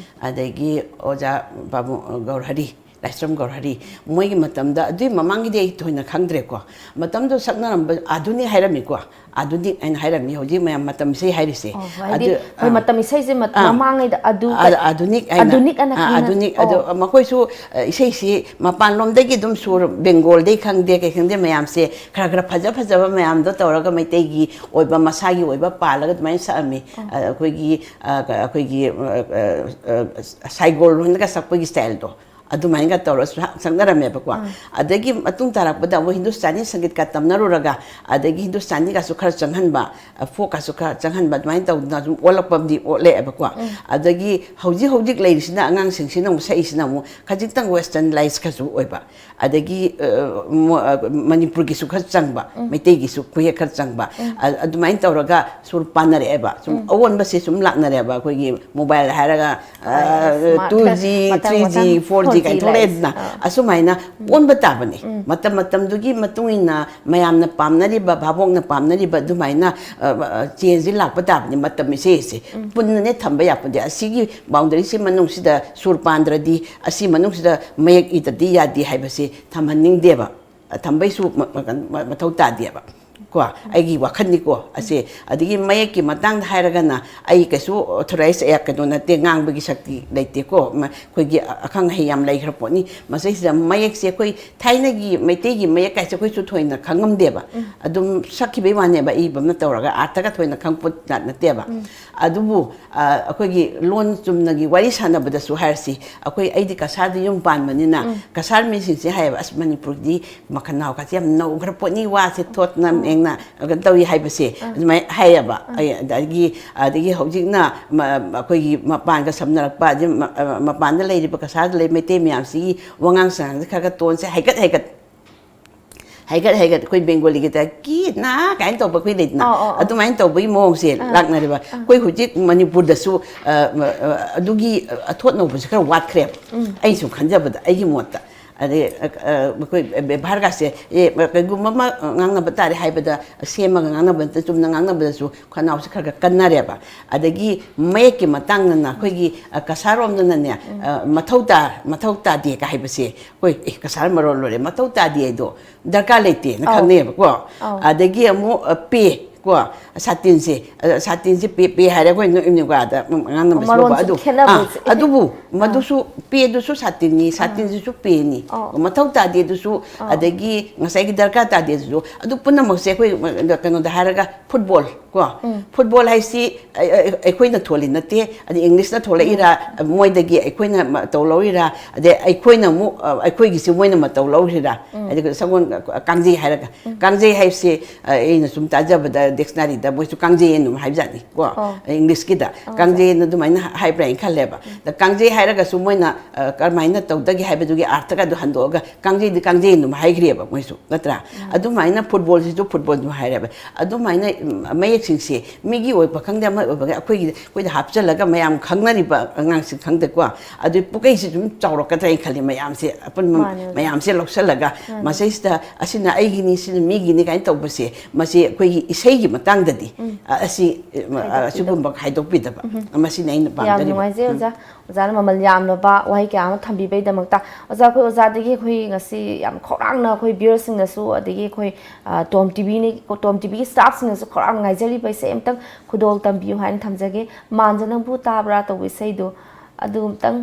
ꯑꯗꯒꯤ ꯑꯣꯖꯥ ꯄꯥꯕꯨꯡ ꯒꯧꯔꯍꯔꯤ ꯂꯥꯏꯁ꯭ꯔꯝ ꯒꯧꯔꯍꯔꯤ ꯃꯣꯏꯒꯤ ꯃꯇꯝꯗ ꯑꯗꯨꯏ ꯃꯃꯥꯡꯒꯤꯗꯤ ꯑꯩ ꯊꯣꯏꯅ ꯈꯪꯗ꯭ꯔꯦꯀꯣ ꯃꯇꯝꯗꯣ ꯁꯛꯅꯔꯝꯕ ꯑꯥꯙꯨꯅꯤꯛ ꯍꯥꯏꯔꯝꯃꯤꯀꯣ ꯑꯥꯙꯨꯅꯤꯛ ꯍꯥꯏꯅ ꯍꯥꯏꯔꯝꯃꯤ ꯍꯧꯖꯤꯛ ꯃꯌꯥꯝ ꯃꯇꯝ ꯏꯁꯩ ꯍꯥꯏꯔꯤꯁꯦ ꯍꯥꯏꯗꯤ ꯍꯣꯏ ꯃꯇꯝ ꯏꯁꯩꯁꯦ ꯃꯃꯥꯡꯉꯩꯗ ꯑꯥꯙꯨꯅꯤꯛ ꯑꯅ ꯑꯥꯙꯨꯅꯤꯛ ꯑꯗꯣ ꯃꯈꯣꯏꯁꯨ ꯏꯁꯩꯁꯤ ꯃꯄꯥꯟꯂꯣꯝꯗꯒꯤ ꯑꯗꯨꯝ ꯁꯨꯔ ꯕꯦꯡꯒꯣꯜꯗꯩ ꯈꯪꯗꯦ ꯀꯩ ꯈꯪꯗꯦ ꯃꯌꯥꯝꯁꯦ ꯈꯔ ꯐꯖꯕ ꯃꯌꯥꯝꯗꯣ ꯇꯧꯔꯒ ꯃꯩꯇꯩꯒꯤ ꯑꯣꯏꯕ ꯃꯁꯥꯒꯤ ꯑꯣꯏꯕ ꯄꯥꯜꯂꯒ ꯑꯗꯨꯃꯥꯏꯅ ꯁꯛꯑꯝꯃꯤ ꯑꯩꯈꯣꯏꯒꯤ ꯁꯥꯏꯒꯣꯜ ꯍꯣꯏꯅꯒ ꯁꯛꯄꯒꯤ ꯁ꯭ꯇꯥꯏꯜꯗꯣ ꯑꯗꯨꯃꯥꯏꯅꯒ ꯇꯧꯔꯁꯨ ꯁꯛꯅꯔꯝꯃꯦꯕꯀꯣ ꯑꯗꯒꯤ ꯃꯇꯨꯡ ꯇꯥꯔꯛꯄꯗ ꯑꯃꯨꯛ ꯍꯤꯟꯗꯨꯁꯇꯥꯅꯤ ꯁꯪꯒꯤꯠꯀ ꯇꯝꯅꯔꯨꯔꯒ ꯑꯗꯒꯤ ꯍꯤꯟꯗꯨꯁꯇꯥꯅꯤꯒꯁꯨ ꯈꯔ ꯆꯪꯍꯟꯕ ꯐꯣꯛꯀꯁꯨ ꯈꯔ ꯆꯪꯍꯟꯕ ꯑꯗꯨꯃꯥꯏꯅ ꯇꯧꯗꯅ ꯁꯨꯝ ꯑꯣꯜꯂꯛꯄꯗꯤ ꯑꯣꯜꯂꯛꯑꯦꯕꯀꯣ ꯑꯗꯒꯤ ꯍꯧꯖꯤꯛ ꯂꯩꯔꯤꯁꯤꯅ ꯑꯉꯥꯡꯁꯤꯡꯁꯤꯅ ꯑꯃꯨꯛ ꯁꯛꯏꯁꯤꯅ ꯑꯃꯨꯛ ꯈꯖꯤꯛꯇꯪ ꯋꯦꯁꯇꯔꯟꯂꯥꯏꯁ ꯈꯔꯁꯨ ꯑꯣꯏꯕ ꯑꯗꯒꯤ ꯃꯅꯤꯄꯨꯔꯒꯤꯁꯨ ꯈꯔ ꯆꯪꯕ ꯃꯩꯇꯩꯒꯤꯁꯨ ꯈꯨꯌꯦꯛ ꯈꯔ ꯆꯪꯕ ꯑꯗꯨꯃꯥꯏꯅ ꯇꯧꯔꯒ ꯁꯨꯝ ꯄꯥꯟꯅꯔꯛꯑꯦꯕ ꯁꯨꯝ ꯑꯑꯣꯟꯕꯁꯦ ꯁꯨꯝ ꯂꯥꯛꯅꯔꯦꯕ ꯑꯩꯈꯣꯏꯒꯤ ꯃꯣꯕꯥꯏꯜ ꯍꯥꯏꯔꯒ 2G 3G 4G ꯀꯥꯏꯅ ꯊꯣꯛꯂꯛꯑꯦꯗꯅ ꯑꯁꯨꯃꯥꯏꯅ ꯑꯣꯟꯕ ꯇꯥꯕꯅꯤ ꯃꯇꯝꯗꯨꯒꯤ ꯃꯇꯨꯡ ꯏꯟꯅ ꯃꯌꯥꯝꯅ ꯄꯥꯝꯅꯔꯤꯕ ꯚꯥꯕꯣꯛꯅ ꯄꯥꯝꯅꯔꯤꯕ ꯑꯗꯨꯃꯥꯏꯅ ꯆꯦꯟꯖꯁꯤ ꯂꯥꯛꯄ ꯇꯥꯕꯅꯤ ꯃꯇꯝ ꯏꯁꯩꯁꯦ ꯄꯨꯟꯅꯅꯦ ꯊꯝꯕ ꯌꯥꯄꯣꯟꯇꯦ ꯑꯁꯤꯒꯤ ꯕꯥꯎꯟꯗꯔꯤꯁꯤ ꯃꯅꯨꯡꯁꯤꯗ ꯁꯨꯔ ꯄꯥꯟꯗ꯭ꯔꯗꯤ ꯑꯁꯤ ꯃꯅꯨꯡꯁꯤꯗ ꯃꯌꯦꯛ ꯏꯗ꯭ꯔꯗꯤ ꯌꯥꯗꯦ ꯍꯥꯏꯕꯁꯤ ꯊꯝꯍꯟꯅꯤꯡꯗꯦꯕ ꯊꯝꯕꯩꯁꯨ ꯃꯊꯧ ꯇꯥꯗꯦꯕ ko aigi wakhani ko ase adigi mayek ki matang hairagana ai kesu authorize ya kadona te ngang bagi shakti leite ko koi gi akhang hayam lai khar poni masai sa mayek se koi thaina gi meite gi mayek kai se koi su thoina khangam deba adum sakhi be wane ba I bamna tawraga artaga thoina khangput na teba adubu akoi gi loan chumna gi wari sana bada su harsi akoi aidi kasar di yum pan manina kasar mi sin se hay as manipur di makanaw ka yam no khar poni wa se thot na engna gan tawi hay base mai hay ba adagi hojik na akoi gi mapan ka samnarak pa mapan da leiri ba kasar da lei mete miam si wangang sang ka ton se haigat koi bengali kita ki na kain to ba koi le na adu main to bai mong se lak na ba koi hujik manipur da su adugi athot no ba se kar wat krep ai su khanja ba ai gi mota ade koi bharga se e gumma ngang na batari haibada sema ngang na banta chumna ngang na ba su khanaw se khar kan na re ba adagi mai ki matang na koi gi kasarom na ne mathauta de ka haibase koi kasar marol lore mathauta de do darka lete na khangne ba ko adagi amu pe ko satin se pe hare ko no ga da ngang na ba adubu madusu pe du su satin su pe ni mathauta de du su adagi ngasai gi darka ta de du adu punna mo se ko kano da haraga football hai si ekoi na tholi na te adi english na thola ira moi da gi ekoi na to lo ira ade ekoi na mu ekoi gi si moi na ma to lo ira adi sangon kangji haraga kangji hai se ina sum ta ja ba dictionary da moi su kangji en hai jani ko english ki da kangji na du mai na hai brain khale ba da kangji haraga su moi na karmai na to da gi hai ba du gi artha ga du hando ga kangji nu hai gre ba moi su natra adu mai na football si du football du hai ba adu mai na mai sing se migi oi pakhang da ma ba koi da hapcha laga mayam khangna ri ba ngang si khang de kwa adu pukai si jum chawro ka tai khali mayam se apun mayam se loksal laga masai sta asina ai gi ni sin migi ni kain tawba se masi koi isai gi matang da di asi sugum ba haidok pi da ba masi nei na ba da ri yam je oza na mamal yam no ba wai kya ma thambi bai da makta oza khoi oza de gi khoi ngasi yam khorang na khoi beer sing na su adigi khoi tom tv ni tom tv staff sing na su khorang ngai jali bai se emtang khudol tambiu hain thamjage manjanang bu tabra to wi sei do adum tang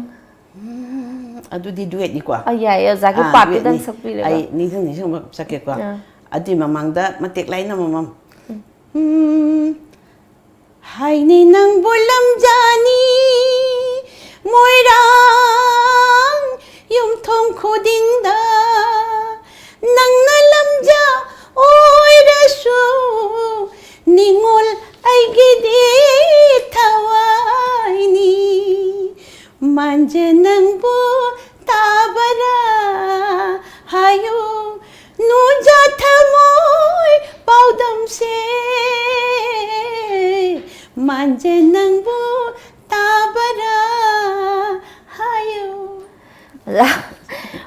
adu di duet ni kwa ya oza ki part dan sakpi le ai ni sung sakye kwa adi mamang da matek lai na mamam hai ni nang bolam jani moirang yum thong khoding da nang na lam ja oi ra su ningol ai gi di thawai ni manje nang bu tabara hayo nu ja thamoi paudam se manje nang bu tabara hayo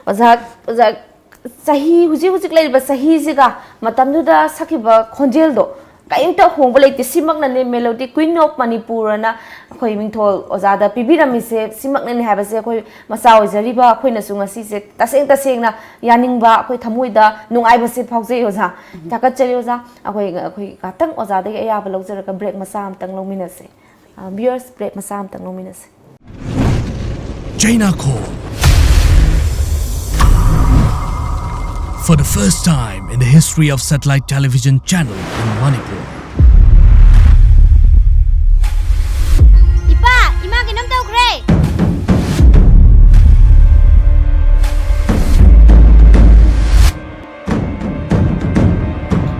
oza sahi huji lai ba sahi siga matam du da sakiba khonjel do kaimta hongba leite simak na ne melody queen of manipur na khoi mingthol oza da pibirami se simak na ne haba se khoi masa ojari ba khoi na sunga si se taseng na yaning ba khoi thamoi da nungai ba se phauje oza takat chali oza khoi gatang oza da ya ba lojara ka break masa am tang lomina se viewers break masa am tang lomina se China Call. For the first time in the history of satellite television channel in Manipur. Ipa, ima kinam tau kre.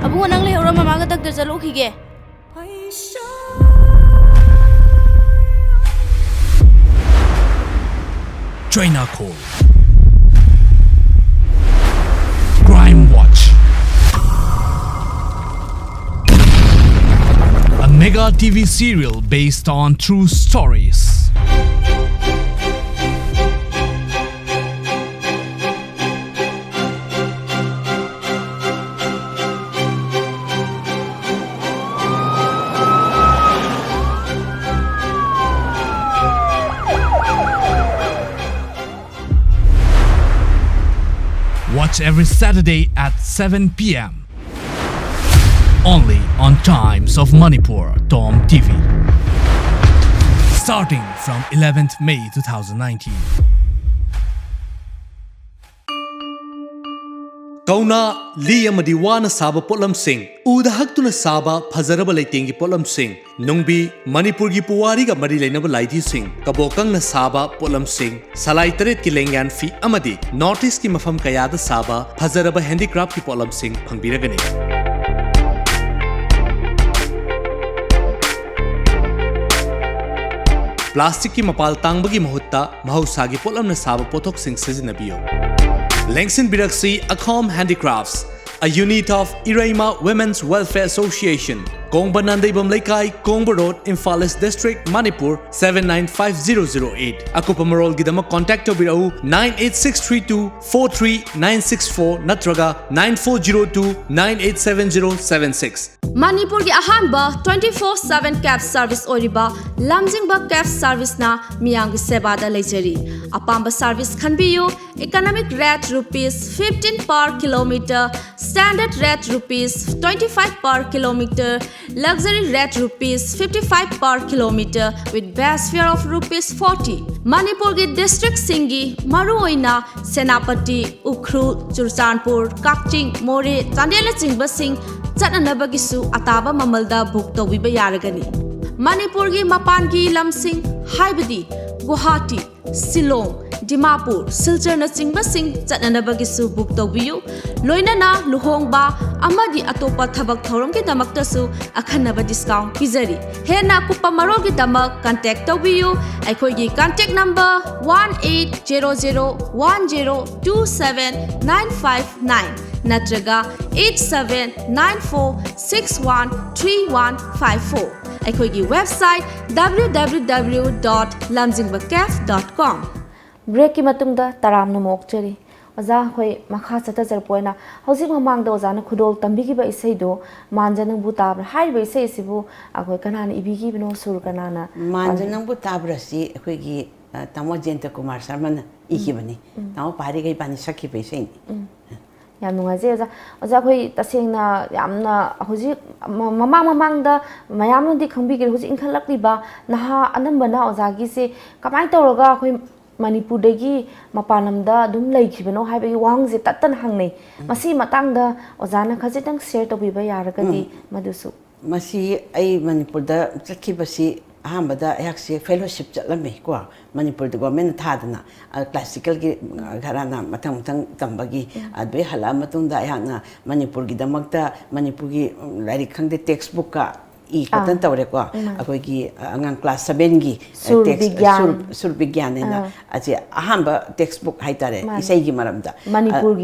Abu nang le ora mama ga tak da jalu khige. China Call. Crime Watch. A mega TV serial based on true stories. Watch every Saturday at 7 p.m. only on Times of Manipur Tom TV. Starting from 11th May 2019. Kauna liya madiwana saba potlam sing uda haktuna saba phazaraba leitingi potlam sing nungbi Manipur gi puwari ga mari leinaba laiti sing kabokang na saba potlam sing salai taret ki lengyan fi amadi notice ki mafam kayada saba phazaraba handicraft ki potlam sing phangbiragani. Plastic ki mapal tangbagi mahutta mahusagi potlam na saba potok sing sizinabiyo. Lengsin Biraksi Akom Handicrafts, a unit of Iraima Women's Welfare Association, Kongba Nandaibam Laikai, Kongba Road, Imphal East District, Manipur 795008. Akupa Marol Gidama contact Birau 98632 43964 Natraga 9402 987076. Manipur ki ahanba 24/7 cab service oriba lamjingba cab service na miyang seba da lejari apamba service khanbiyu economic rate rupees 15 per kilometer standard rate rupees 25 per kilometer luxury rate rupees 55 per kilometer with base fare of rupees 40 Manipur ki district singi maru oina Senapati Ukhrul Churchanpur Kakching More Chandela chingba sing Chananabagisu ataba mamalda book to wiba yaragani. Manipur gi mapan gi lamsing haibadi Guwahati, Silong, Dimapur, Silchar na chingba sing chananabagisu book to biyu loina na luhongba amadi atopa thabak thorom ki damakta su akhanaba discount pizari. He na kupa marol ki damak contact to biyu aikoi gi contact number 180010279559 Natraga 8794613154. Aikhoigi website www.lamjingbatomtv.com. Break ki matungda taram na mokchari. Oza khoi makha chata jarpoina hausi mamang da oza na khudol tambi ki ba isai do manjanang bu tabra hai ba isai sibu akhoi kanana ibigi bino sur kanana manjanang bu tabra si khoi gi tamo Jenta Kumar Sharma iki bani tamo pari gai bani sakhi ba isai yam nungaje oza khoi tasengna yamna hoji mamang da mayam di khangbi gi hoji inkhalak li ba naha anambana oza gi se kamai tawraga khoi Manipur dagi mapanamda dum laikhibano haibagi wangje tattan hangnei masi matangda ozana khajitang share to biba yaragadi madusu masi ai Manipur da chakhibasi ahambada ayakse fellowship chatlame ko Manipur da government thadana classical gi gharana matang tambagi adbe hala matungda ayana Manipur gi damakta Manipur gi lairik khangde textbook ka I katan tawre ko akoi gi angang class 7 gi sur bigyan na aje ahamba textbook haitare isai gi maramda Manipur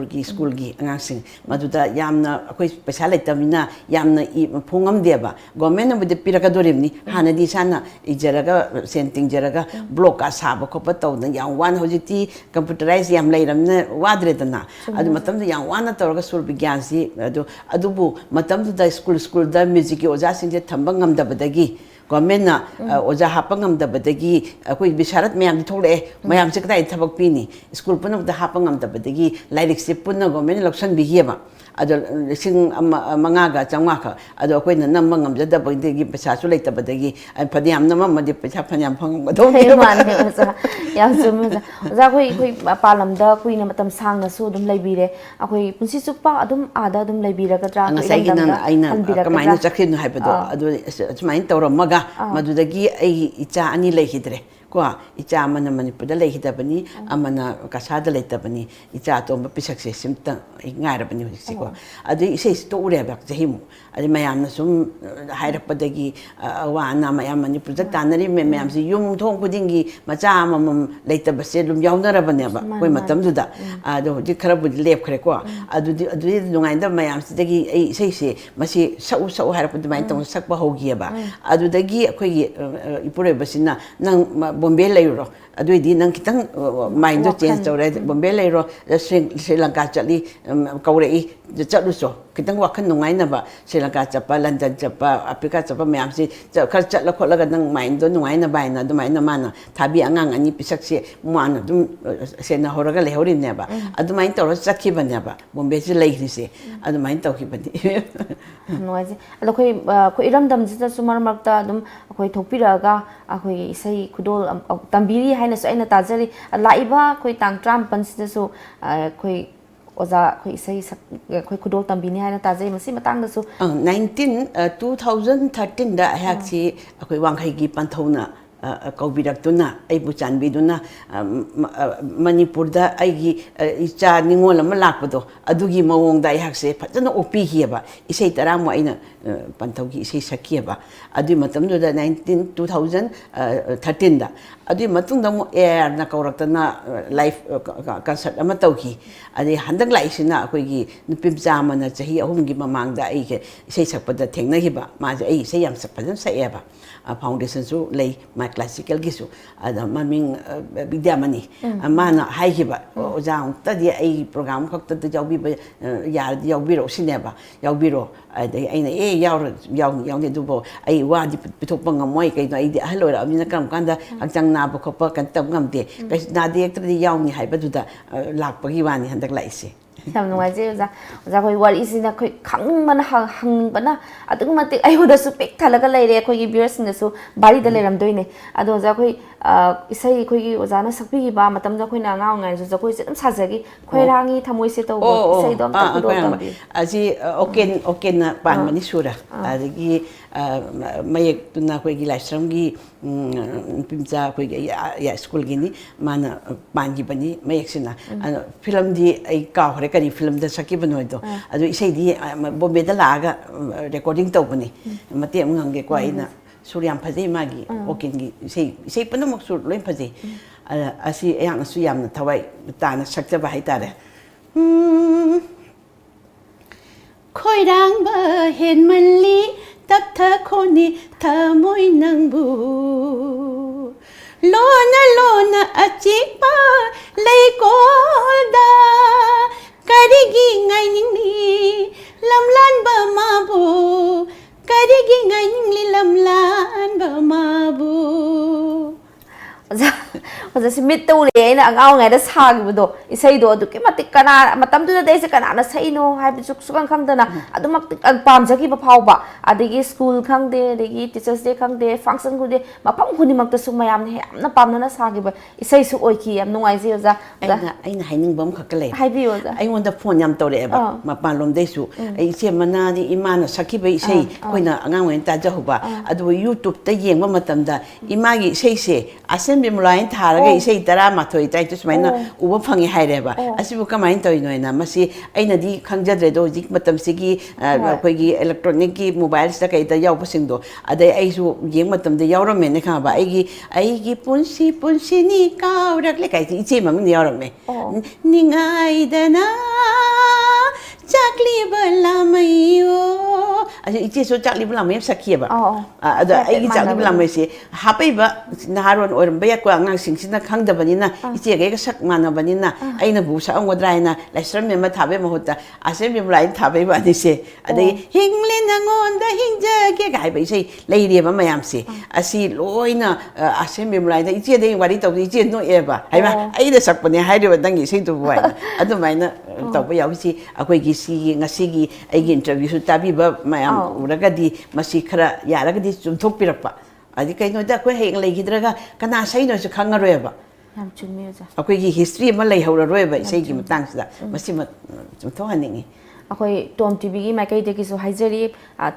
gi school gi angang sing maduda yamna akoi pesa laitamina yamna phongam deba government na bude piraka dorimni hanadi sana ijaraga senting jaraga block asaba ko pataw na yang wan hojiti computerize yam lairamna wadre dana adu matam da yang wan na tawra sur bigyan si adubu matam da school da music ki oja sing je thambang ngam da badagi government na oja hapangam da badagi koi bisharat mayam thole mayam se kdai thabak pini school puna da hapangam da badagi lairik se puna government election bihiba ado sing mangaga changwa ado koi na nam ngam jada badagi pesa su leita badagi phadiam nam ma de pesa phanyam phang do yam sum oja koi palam da koi na matam sang na su dum laibire akoi punsi supa adum ada dum laibira ka tra ngasai gi na aina kamaina chakhin haibado ado sumain tawramaga madudagi ai icha ani leihidre ko icha mana Manipur da leihidabani amana kasada leitabani icha to pisak se simta ngairabani hosiko adu isei to ureba jahimu adi mayam na sum hairapadagi wana mayam Manipur da tanari mayam si yum thong kudingi macha amam leitabase lum yaunarabane ba koi matam duda adu di kharabu lep khare ko adu nungainda mayam sidagi ai isei se masi sau hairapad mai tong sakpa hogi ba adu dagi koi ipure basina nang Bombay lairo ꯑꯗꯨꯏꯗꯤ ꯅꯪ ꯈꯤꯇꯪ ꯃꯥꯏꯟꯗꯣ ꯆꯦꯟꯖ ꯇꯧꯔꯦ ꯕꯣꯝꯕꯦ ꯂꯩꯔꯣ ꯁ꯭ꯔꯤ ꯂꯪꯀꯥ ꯆꯠꯂꯤ ꯀꯧꯔꯛꯏ ꯆꯠꯂꯨꯆꯣ ꯈꯤꯇꯪ ꯋꯥꯈꯜ ꯅꯨꯡꯉꯥꯏꯅꯕ ꯁ꯭ꯔꯤ ꯂꯪꯀꯥ ꯆꯠꯄ ꯂꯟꯗꯟ ꯆꯠꯄ ꯑꯐ꯭ꯔꯤꯀꯥ ꯆꯠꯄ ꯃꯌꯥꯝꯁꯤ ꯈꯔ ꯆꯠꯂ ꯈꯣꯠꯂꯒ ꯅꯪ ꯃꯥꯏꯟꯗꯣ ꯅꯨꯡꯉꯥꯏꯅꯕ ꯍꯥꯏꯅ ꯑꯗꯨꯃꯥꯏꯅ ꯃꯥꯅ ꯊꯥꯕꯤ ꯑꯉꯥꯡ ꯑꯅꯤ ꯄꯤꯁꯛꯁꯦ ꯃꯥꯅ ꯑꯗꯨꯝ ꯁꯦꯟꯅꯍꯧꯔꯒ ꯂꯩꯍꯧꯔꯤꯕꯅꯦꯕ ꯑꯗꯨꯃꯥꯏꯅ ꯇꯧꯔ ꯆꯠꯈꯤꯕꯅꯦꯕ ꯕꯣꯝꯕꯦꯁꯤ ꯂꯩꯈ꯭ꯔꯤꯁꯦ ꯑꯗꯨꯃꯥꯏꯅ ꯇꯧꯈꯤꯕꯅꯤ ꯅꯨꯡꯉꯥꯏꯖꯩ ꯑꯗꯣ ꯑꯩꯈꯣꯏ ꯏꯔꯝꯗꯝꯁꯤꯗꯁꯨ ꯃꯔꯛ ꯃꯔꯛꯇ ꯑꯗꯨꯝ ꯑꯩꯈꯣꯏ ꯊꯣꯛꯄꯤꯔꯛꯑꯒ ꯑꯩꯈꯣꯏꯒꯤ ꯏꯁꯩ ꯈꯨꯗꯣꯜ ꯇꯝꯕꯤꯔꯤ ꯍꯥꯏꯅꯁꯨ ꯑꯩꯅ ꯇꯥꯖꯔꯤ ꯂꯥꯛꯏꯕ ꯑꯩꯈꯣꯏ ꯇꯥꯡ 19ꯁꯤꯗꯁꯨ ꯑꯩꯈꯣꯏ ꯑꯣꯖꯥ ꯑꯩꯈꯣꯏ ꯏꯁꯩ ꯑꯩꯈꯣꯏ ꯈꯨꯗꯣꯜ ꯇꯝꯕꯤꯅꯤ ꯍꯥꯏꯅ ꯇꯥꯖꯩ ꯃꯁꯤ ꯃꯇꯥꯡꯗꯁꯨ 2013ꯗ ꯑꯩꯍꯥꯛꯁꯤ ꯑꯩꯈꯣꯏ ꯋꯥꯡꯈꯩꯒꯤ ꯄꯟꯊꯧꯅ ꯀꯧꯕꯤꯔꯛꯇꯨꯅ ꯑꯩꯕꯨ ꯆꯥꯟꯕꯤꯗꯨꯅ ꯃꯅꯤꯄꯨꯔꯗ ꯑꯩꯒꯤ ꯏꯆꯥ ꯅꯤꯉꯣꯜ ꯑꯃ ꯂꯥꯛꯄꯗꯣ ꯑꯗꯨꯒꯤ ꯃꯑꯣꯡꯗ ꯑꯩꯍꯥꯛꯁꯦ ꯐꯖꯅ ꯑꯣꯛꯄꯤꯈꯤꯑꯕ ꯏꯁꯩ 10ꯃꯨꯛ ꯑꯩꯅ ꯄꯟꯊꯧꯒꯤ ꯏꯁꯩ ꯁꯛꯈꯤꯑꯕ ꯑꯗꯨꯒꯤ ꯃꯇꯝꯗꯨꯗ 2013ꯗ ꯑꯗꯨꯒꯤ ꯃꯇꯨꯡꯗ ꯑꯃꯨꯛ ꯑꯦꯌꯔꯅ ꯀꯧꯔꯛꯇꯅ ꯂꯥꯏꯐ ꯀꯟꯁꯔꯠ ꯑꯃ ꯇꯧꯈꯤ ꯑꯗꯩ ꯍꯟꯗꯛ ꯂꯥꯛꯏꯁꯤꯅ ꯑꯩꯈꯣꯏꯒꯤ ꯅꯨꯄꯤꯃꯆꯥ ꯑꯃꯅ ꯆꯍꯤ 3ꯒꯤ ꯃꯃꯥꯡꯗ ꯑꯩꯒꯤ ꯏꯁꯩ ꯁꯛꯄꯗ ꯊꯦꯡꯅꯈꯤꯕ ꯃꯥꯁꯦ ꯑꯩ ꯏꯁꯩ ꯌꯥꯝ ꯐꯖꯅ ꯁꯛꯑꯦꯕ ꯐꯥꯎꯟꯗꯦꯁꯟꯁꯨ ꯂꯩ ꯃꯥ ꯀ꯭ꯂꯥꯁꯤꯀꯦꯜꯒꯤꯁꯨ ꯑꯗ ꯃꯃꯤꯡ ꯕꯤꯗ꯭ꯌꯥꯃꯅꯤ ꯃꯥꯅ ꯍꯥꯏꯈꯤꯕ ꯑꯣꯖꯥ ꯑꯃꯨꯛꯇꯗꯤ ꯑꯩ ꯄ꯭ꯔꯣꯒ꯭ꯔꯥꯝ ꯈꯛꯇꯗ ꯌꯥꯎꯕꯤꯕ ꯌꯥꯔꯗꯤ ꯌꯥꯎꯕꯤꯔꯛꯑꯣ ꯁꯤꯅꯦꯕ ꯌꯥꯎꯕꯤꯔꯣ ꯑꯗꯩ ꯑꯩꯅ ꯌꯥꯎꯅꯤ ꯑꯗꯨꯕꯨ ꯑꯩ ꯋꯥꯗꯤ ꯄꯤꯊꯣꯛꯄ ꯉꯝꯃꯣꯏ ꯀꯩꯅꯣ ꯑꯩꯗꯤ ꯑꯍꯜ ꯑꯣꯏꯔꯛꯑꯕꯅꯤꯅ ꯀꯔꯝ ꯀꯥꯟꯗ ꯍꯛꯆꯥꯡ ꯅꯥꯕ ꯈꯣꯠꯄ ꯀꯩꯅꯣ ꯇꯧꯕ ꯉꯝꯗꯦ ꯅꯥꯗ ꯌꯦꯛꯇ꯭ꯔꯗꯤ ꯌꯥꯎꯅꯤ ꯍꯥꯏꯕꯗꯨꯗ ꯂꯥꯛꯄꯒꯤ ꯋꯥꯅꯤ ꯍꯟꯗꯛ ꯂꯥꯛꯏꯁꯦ ꯌꯥꯝ ꯅꯨꯡꯉꯥꯏꯖꯩ ꯑꯣꯖꯥ ꯑꯩꯈꯣꯏ ꯋꯥꯔꯤꯁꯤꯅ ꯑꯩꯈꯣꯏ ꯈꯪꯅꯤꯡꯕꯅ ꯍꯪꯅꯤꯡꯕꯅ ꯑꯗꯨꯛꯀꯤ ꯃꯇꯤꯛ ꯑꯩꯉꯣꯟꯗꯁꯨ ꯄꯤꯛ ꯊꯜꯂꯒ ꯂꯩꯔꯦ ꯑꯩꯈꯣꯏꯒꯤ ꯚ꯭ꯌꯨꯋꯔꯁꯤꯡꯗꯁꯨ ꯕꯥꯔꯤꯗ ꯂꯩꯔꯝꯗꯣꯏꯅꯦ ꯑꯗꯣ ꯑꯣꯖꯥ ꯑꯩꯈꯣꯏ ꯏꯁꯩ ꯑꯩꯈꯣꯏꯒꯤ ꯑꯣꯖꯥꯅ ꯁꯛꯄꯤꯈꯤꯕ ꯃꯇꯝꯗ ꯑꯩꯈꯣꯏꯅ ꯑꯉꯥꯡ ꯑꯣꯏꯔꯤꯉꯩꯗꯁꯨ ꯖꯒꯣꯏꯁꯦ ꯑꯗꯨꯝ ꯁꯥꯖꯈꯤ ꯈꯣꯏꯔꯥꯡꯒꯤ ꯊꯃꯣꯏꯁꯦ ꯇꯧꯕ ꯏꯁꯩꯗꯣ ꯑꯝꯇ ꯈꯨꯗꯣꯜ ꯇꯝꯕꯤꯌꯨ ꯑꯁꯤ ꯑꯣꯀꯦꯟꯅ ꯄꯥꯟꯕꯅꯤ ꯁꯨꯔ ꯑꯗꯒꯤ ꯃꯌꯦꯛꯇꯨꯅ ꯑꯩꯈꯣꯏꯒꯤ ꯂꯥꯏꯁ꯭ꯔꯝꯒꯤ ꯅꯨꯄꯤꯃꯆꯥ ꯑꯩꯈꯣꯏꯒꯤ ꯁ꯭ꯀꯨꯜꯒꯤꯅꯤ ꯃꯥꯅ ꯄꯥꯟꯈꯤꯕꯅꯤ ꯃꯌꯦꯛꯁꯤꯅ ꯐꯤꯂꯝꯗꯤ ꯑꯩ ꯀꯥꯎꯈ꯭ꯔꯦ ꯀꯔꯤ ꯐꯤꯂꯝꯗ ꯁꯛꯈꯤꯕꯅꯣꯗꯣ ꯑꯗꯨ ꯏꯁꯩꯗꯤ ꯕꯣꯝꯕꯦꯗ ꯂꯥꯛꯑꯒ ꯔꯦꯀꯣꯔꯗꯤꯡ ꯇꯧꯕꯅꯤ ꯃꯇꯦꯛ ꯑꯃ ꯉꯪꯒꯦꯀꯣ ꯑꯩꯅ ꯁꯨꯔ ꯌꯥꯝ ꯐꯖꯩ ꯃꯥꯒꯤ ꯑꯣꯀꯦꯟꯒꯤ ꯏꯁꯩ ꯄꯨꯝꯅꯃꯛꯁꯨ ꯂꯣꯏ ꯐꯖꯩ ꯑꯁꯤ ꯑꯩꯍꯥꯛꯅꯁꯨ ꯌꯥꯝꯅ ꯊꯋꯥꯏ ꯇꯥꯅ ꯁꯛꯆꯕ ꯍꯥꯏꯇꯥꯔꯦ ꯈꯣꯏꯔꯥꯡꯕ ꯍꯦꯟꯃꯜꯂꯤ ꯇꯞꯊꯈꯣꯅꯤ ꯊꯃꯣꯏ ꯅꯪꯕꯨ ꯂꯣꯟꯅ ꯂꯣꯟꯅ ꯑꯆꯤꯛꯄ ꯂꯩꯀꯣꯜꯗ ꯀꯔꯤꯒꯤ ꯉꯥꯏꯅꯤꯡꯂꯤ ꯂꯝꯂꯥꯟꯕ ꯃꯥꯕꯨ ꯀꯔꯤꯒꯤ ꯉꯥꯏꯅꯤꯡꯂꯤ ꯂꯝꯂꯥꯟꯕ ꯃꯥꯕꯨ ꯑꯣꯖꯥꯁꯤ ꯃꯤꯠꯇ ꯎꯔꯦ ꯑꯩꯅ ꯑꯉꯥꯡ ꯑꯣꯏꯔꯤꯉꯩꯗ ꯁꯥꯈꯤꯕꯗꯣ ꯏꯁꯩꯗꯣ ꯑꯗꯨꯛꯀꯤ ꯃꯇꯤꯛ ꯃꯇꯝꯗꯨꯗꯗꯤ ꯑꯩꯁꯦ ꯀꯅꯥꯅ ꯁꯛꯏꯅꯣ ꯍꯥꯏꯕꯁꯨ ꯁꯨꯈꯪ ꯈꯪꯗꯅ ꯑꯗꯨꯃꯛꯇꯤ ꯄꯥꯝꯖꯈꯤꯕ ꯐꯥꯎꯕ ꯑꯗꯒꯤ ꯁ꯭ꯀꯨꯜ ꯈꯪꯗꯦ ꯑꯗꯒꯤ ꯇꯤꯆꯔꯁ ꯗꯦ ꯈꯪꯗꯦ ꯐꯪꯁꯟꯈꯪꯗꯦ ꯃꯐꯝ ꯈꯨꯗꯤꯡꯃꯛꯇꯁꯨ ꯃꯌꯥꯝꯅ ꯌꯥꯝꯅ ꯄꯥꯝꯅꯅ ꯁꯥꯈꯤꯕ ꯏꯁꯩꯁꯨ ꯑꯣꯏꯈꯤ ꯌꯥꯝ ꯅꯨꯡꯉꯥꯏꯖꯩ ꯑꯣꯖꯥ ꯑꯩꯅ ꯍꯥꯏꯅꯤꯡꯕ ꯑꯃꯈꯛꯀ ꯂꯩ ꯍꯥꯏꯕꯤꯌꯨ ꯑꯣꯖꯥ ꯑꯩꯉꯣꯟꯗ ꯐꯣꯟ ꯌꯥꯝ ꯇꯧꯔꯛꯑꯦꯕ ꯃꯄꯥꯟꯂꯣꯝꯗꯩꯁꯨ ꯑꯩ ꯏꯆꯦ ꯃꯅꯥꯗꯤ ꯏꯃꯥꯅ ꯁꯛꯈꯤꯕ ꯏꯁꯩ ꯑꯩꯈꯣꯏꯅ ꯑꯉꯥꯡ ꯑꯣꯏꯅ ꯇꯥꯖꯍꯧꯕ ꯑꯗꯨꯕꯨ ꯌꯨꯇꯨꯕꯇ ꯌꯦꯡꯕ ꯃꯇꯝꯗ ꯏꯃꯥꯒꯤ ꯏꯁꯩꯁꯦ ꯑꯁꯦꯟ ꯕꯤꯃꯂꯥꯅ ꯊꯥꯔꯒ ꯏꯁꯩ 12 ꯇꯔꯥꯏꯇ ꯁꯨꯃꯥꯏꯅ ꯎꯕ ꯐꯪꯉꯦ ꯍꯥꯏꯔꯦꯕ ꯑꯁꯤꯕꯨ ꯀꯃꯥꯏꯅ ꯇꯧꯔꯤꯅꯣꯅ ꯃꯁꯤ ꯑꯩꯅꯗꯤ ꯈꯪꯖꯗ꯭ꯔꯦꯗꯣ ꯍꯧꯖꯤꯛ ꯃꯇꯝꯁꯤꯒꯤ ꯑꯩꯈꯣꯏꯒꯤ ꯏꯂꯦꯛꯇ꯭ꯔꯣꯅꯤꯛꯀꯤ ꯃꯣꯕꯥꯏꯜꯁꯤꯗ ꯀꯩꯗ ꯌꯥꯎꯕꯁꯤꯡꯗꯣ ꯑꯗꯩ ꯑꯩꯁꯨ ꯌꯦꯡꯕ ꯃꯇꯝꯗ ꯌꯥꯎꯔꯝꯃꯦꯅ ꯈꯪꯉꯕ ꯑꯩꯒꯤ ꯄꯨꯟꯁꯤꯅꯤ ꯀꯥꯎꯔꯛꯂꯦ ꯀꯥꯏꯁꯦ ꯏꯆꯦ ꯃꯃꯤꯡꯗ ꯌꯥꯎꯔꯝꯃꯦ ꯅꯤꯡꯉꯥꯏꯗꯅ ꯆꯥꯛꯂꯤꯕ ꯂꯥꯃꯩꯌꯣ ꯑꯁꯤ ꯏꯆꯦꯁꯨ ꯆꯥꯛꯂꯤꯕ ꯂꯥꯃꯩ ꯌꯥꯝ ꯁꯛꯈꯤꯑꯕ ꯑꯗ ꯑꯩꯒꯤ ꯆꯥꯛꯂꯤꯕ ꯂꯥꯃꯩꯁꯦ ꯍꯥꯞꯄꯛꯏꯕ ꯅꯍꯥꯔꯣꯟ ꯑꯣꯏꯔꯝꯕ ꯌꯥꯏꯀꯣ ꯑꯉꯥꯡꯁꯤꯡꯁꯤꯅ ꯈꯪꯗꯕꯅꯤꯅ ꯏꯆꯦꯒꯩꯒ ꯁꯛ ꯃꯥꯟꯅꯕꯅꯤꯅ ꯑꯩꯅꯕꯨ ꯁꯛꯑꯝꯒꯗ꯭ꯔꯥ ꯍꯥꯏꯅ ꯂꯥꯏꯁ꯭ꯔꯝ ꯃꯦꯝꯃ ꯊꯥꯕꯩ ꯃꯍꯨꯠꯇ ꯑꯁꯦꯟ ꯕꯤꯃꯂꯥꯅ ꯊꯥꯕꯩ ꯋꯥꯅꯤꯁꯦ ꯑꯗꯒꯤ ꯍꯤꯡꯂꯤ ꯅꯉꯣꯟꯗ ꯍꯤꯡꯖꯒꯦꯒ ꯍꯥꯏꯕ ꯏꯁꯩ ꯂꯩꯔꯦꯕ ꯃꯌꯥꯝꯁꯦ ꯑꯁꯤ ꯂꯣꯏꯅ ꯑꯁꯦꯟ ꯕꯤꯃꯂꯥꯗ ꯏꯆꯦꯗ ꯋꯥꯔꯤ ꯇꯧꯕꯗ ꯏꯆꯦ ꯅꯣꯛꯑꯦꯕ ꯍꯥꯏꯕ ꯑꯩꯅ ꯁꯛꯄꯅꯦ ꯍꯥꯏꯔꯤꯕ ꯅꯪꯒꯤ ꯏꯁꯩꯗꯨꯕꯨ ꯍꯥꯏꯅ ꯑꯗꯨꯃꯥꯏꯅ ꯇꯧꯕ ꯌꯥꯎꯏꯁꯤ ꯑꯩꯈꯣꯏꯒꯤ ꯁꯤꯒꯤ ꯉꯁꯤꯒꯤ ꯑꯩꯒꯤ ꯏꯟꯇꯔꯚ꯭ꯌꯨꯁꯨ ꯇꯥꯕꯤꯕ ꯃꯌꯥꯝ ꯎꯔꯒꯗꯤ ꯃꯁꯤ ꯈꯔ ꯌꯥꯔꯒꯗꯤ ꯆꯨꯝꯊꯣꯛꯄꯤꯔꯛꯄ ꯑꯗꯤ ꯀꯩꯅꯣꯗ ꯑꯩꯈꯣꯏ ꯍꯌꯦꯡ ꯂꯩꯈꯤꯗ꯭ꯔꯒ ꯀꯅꯥ ꯁꯛꯏꯅꯣꯁꯨ ꯈꯪꯉꯔꯣꯏꯕ ꯌꯥꯝ ꯆꯨꯝꯃꯤ ꯑꯣꯖꯥ ꯑꯩꯈꯣꯏꯒꯤ ꯍꯤꯁꯇ꯭ꯔꯤ ꯑꯃ ꯂꯩꯍꯧꯔꯔꯣꯏꯕ ꯏꯁꯩꯒꯤ ꯃꯇꯥꯡꯁꯤꯗ ꯃꯁꯤꯃ ꯆꯨꯝꯊꯣꯛꯍꯟꯅꯤꯡꯉꯤ ꯑꯩꯈꯣꯏ ꯇꯣꯝ ꯇꯤꯚꯤꯒꯤ ꯃꯥꯏꯀꯩꯗꯒꯤꯁꯨ ꯍꯥꯏꯖꯔꯤ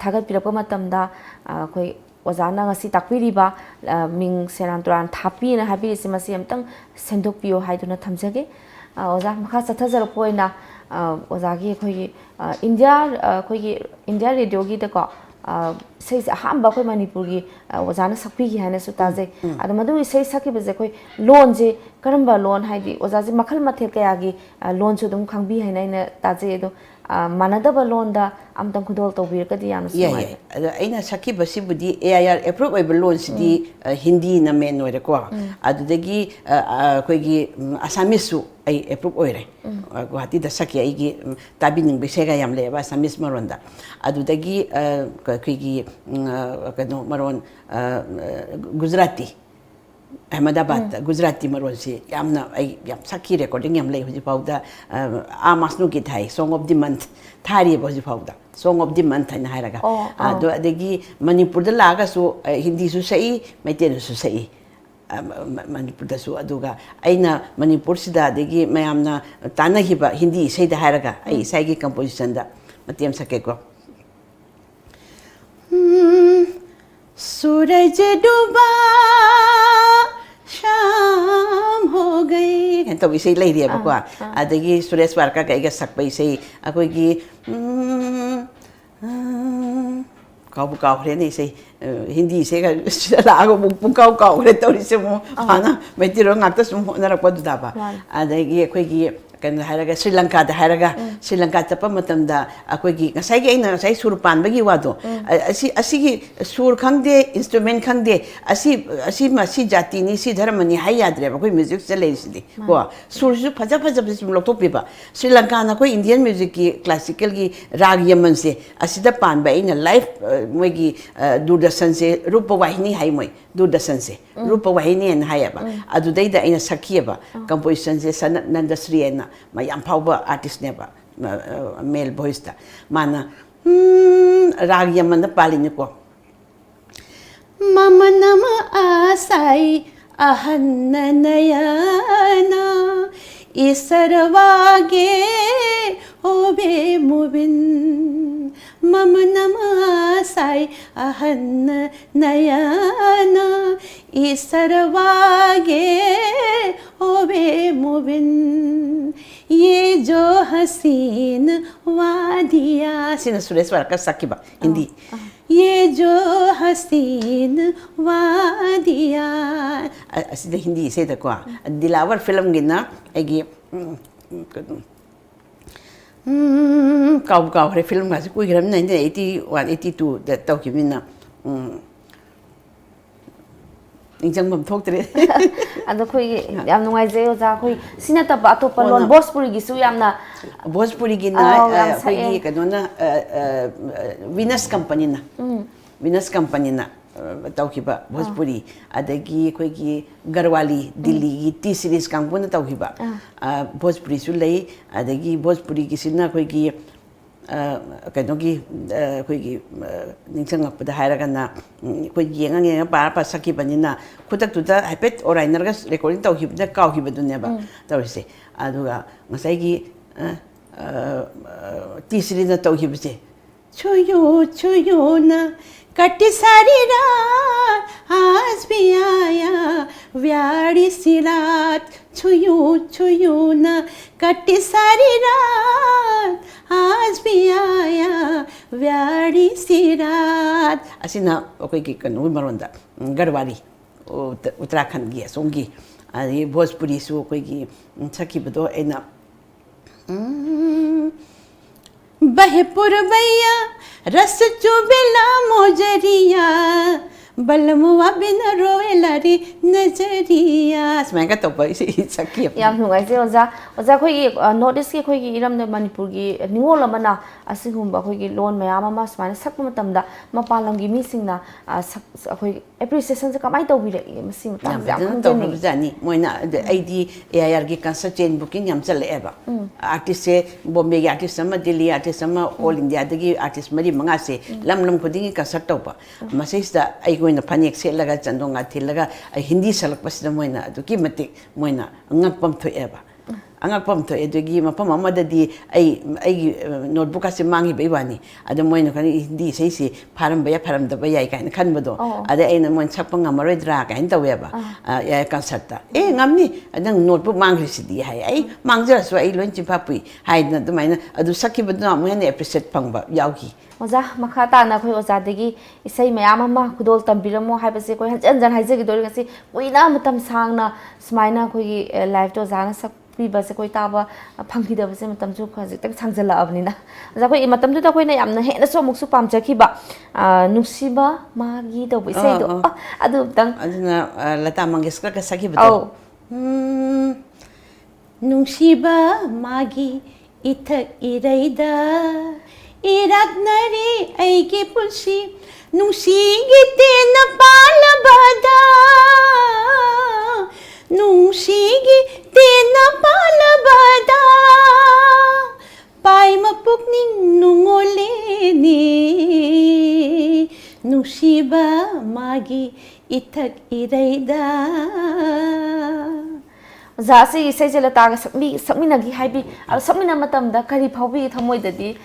ꯊꯥꯒꯠꯄꯤꯔꯛꯄ ꯃꯇꯝꯗ ꯑꯩꯈꯣꯏ ꯑꯣꯖꯥꯅ ꯉꯁꯤ ꯇꯥꯛꯄꯤꯔꯤꯕ ꯃꯤꯡ ꯁꯦꯔꯥꯟ ꯇꯨꯔꯥꯟ ꯊꯥꯞꯄꯤꯅ ꯍꯥꯏꯕꯤꯔꯤꯁꯤ ꯃꯁꯤ ꯑꯃꯨꯛꯇꯪ ꯁꯦꯝꯗꯣꯛꯄꯤꯌꯣ ꯍꯥꯏꯗꯨꯅ ꯊꯝꯖꯒꯦ ꯑꯣꯖꯥ ꯃꯈꯥ ꯆꯠꯊꯖꯔꯛꯄ ꯑꯣꯏꯅ ꯑꯣꯖꯥꯒꯤ ꯑꯩꯈꯣꯏꯒꯤ ꯏꯟꯗꯤꯌꯥ ꯔꯦꯗꯤꯑꯣꯒꯤꯗꯀꯣ ꯏꯁꯩꯁꯦ ꯑꯍꯥꯟꯕ ꯑꯩꯈꯣꯏ ꯃꯅꯤꯄꯨꯔꯒꯤ ꯑꯣꯖꯥꯅ ꯁꯛꯄꯤꯈꯤ ꯍꯥꯏꯅꯁꯨ ꯇꯥꯖꯩ ꯑꯗꯣ ꯃꯗꯨ ꯏꯁꯩ ꯁꯛꯈꯤꯕꯁꯦ ꯑꯩꯈꯣꯏ ꯂꯣꯟꯁꯦ karamba loan haidi ojaji makhal mathel kayagi loan chu dum khangbi haina ina taje do manadaba loan da amtang khudol tawbir kadi yam Yeah, aina saki basi budi AIR approve oiba loan sidi Hindi na men oire ko adudagi koigi Assamese su ai approve oire Guwahati da saki aigi tabining bisega yam leba Assamese maronda adudagi koigi kano maron Gujarati Ahmedabad Gujarati maron si yamna ai yam saki recording yam lei hoji pauda amasnu ki thai song of the month thari hoji pauda song of the month haina hairaga ado adegi Manipur da laga su Hindi su sai Maitei su sai Manipur da su aduga aina Manipur sida adegi mayamna tana hiba Hindi sai da hairaga ai sai gi composition da matiam sake ko सूरज डूबा शाम हो गई kan to isay lay riya ko adagi Suresh Warka ka iga sakpa isay ako gi kau hre ni isay Hindi isay ka la ako pung kau hre to ri se mo ana metiro ngakta sum na ra ko da ba adagi ako gi kan haraga Sri Lanka da haraga Sri Lanka chapa matam da akoi gi ngasai gi aina ngasai sur pan bagi wado asi gi sur khangde instrument khangde asi ma si jati ni si dharma ni hai yadre ba koi music chale si ko sur ju phaja bisum lok top ba Sri Lanka na koi Indian music ki classical gi rag yaman se asi da pan ba ina live moi gi Doordarshan se rupa wahini hai moi Doordarshan se rupa wahini en hai ba adu dai da ina sakhiya ba composition se Sanat Nandasri ena mayam pauba artist neba male voice ta mana rag yaman da palini ko mama nama asai ahanna nayana isarvage obe mubin mama nama asai ahanna nayana isarvage obe mubin ये जो हसीन वादिया सिना सुरेश वारका साकिबा हिंदी ये जो हसीन वादिया असिदा हिंदी से त को दिलावर फिल्म गिना एगी काउ रे फिल्म गा कोई ग्राम 1981 82 द तौकिबिना इंजंग बम थोक्तरे अदो कोई याम नुंगाई जे ओजा कोई सिना तब अतोप लोन भोजपुरी गिसु यामना भोजपुरी गिना कोई कदोना विनस कंपनी ना तौखिबा भोजपुरी अदगी कोई की गरवाली दिल्ली की टी सीरीज कांगपुन तौखिबा भोजपुरी सु लई अदगी भोजपुरी की सिना कोई की कहीं की निचंगपद है कोई येंग पार सकी बनीना खुद हाइपेट और रेकॉर्डिंग तौखिबद काउखिबदुनेबा तौरिसे अदुगा ngसाइगी तीसरीना तौखिबसे छुयो ना कटी सारी रात आज भी आया व्याड़ी सी रात छुयो ना कटी सारी रात आज भी आया व्याड़ी सी रात असिना ओके की कनु मरोंदा गढ़वाली उत्तराखंड की सोंगी अरे भोजपुरी सु कोई की सकी बदो एना बहे पुरवैया रस चुबेला मोजरिया बलमुआ बिन रोएलारी नजरिया स्मैंगा तो पैसे सकी याम नुंगाई जे ओजा कोई नोटिस के कोई इरम ने मणिपुर की निंगोल अमना असिगुंबा कोई लोन मयाम अमा स्माइना सकप मतमदा मपालम की मीसिंगना कोई एप्रिसिएशन से कमाई तौबिरे मसी मतम याम खंजनी जानी मोइना आईडी एआईआर की कंसर्ट चेन बुकिंग याम चलेबा आर्टिस्ट से बॉम्बे की आर्टिस्ट सम दिल्ली आर्टिस्ट सम ऑल इंडिया दगी आर्टिस्ट मरी मंगा से लम खुदिंग कंसर्ट तौबा मसेसदा कोई फनेक सेलगा चंदोंगा थिलगा हिंदी सलक पसदा मोइना दुकी मते Moina ngakpam thoeba angakpam to edugi mapam amadadi ai notebook ase mangi beiwani ada moina kan hindi sei si pharam baya pharam da baya kain khan bado ada aina mon sakpa ngamaroi dra kain taweba ya concert ta ngamni adang notebook mangri sidi hai ai mangja so ai loin chimpa pui hai na dumaina adu sakki badu mo ne appreciate pangba yauki oza makha ta na khoi oza degi isai mayam ama khudol tambiramo haibase koi hanjan haije gi dori ngasi poina matam sangna smaina khoi live to zana sak piba se koi taba phangki da se matam chu khaji tak sangjala abni na oza koi matam tu ta koi na yamna he na so muk su pam chakhi ba nusiba magi to bo isai do adu tang aduna lata mangeshkar ka sakhi bado nusiba magi ithak iraida iraknari aigi pulsi nungsigi tena palabada nungsigi tena palabada pai mapukning nungoleni nungsiba magi ithak iraida zasi isai jela ta ga sakmi nagi haibi sakmi na matam da kari phaubi thamoi dadi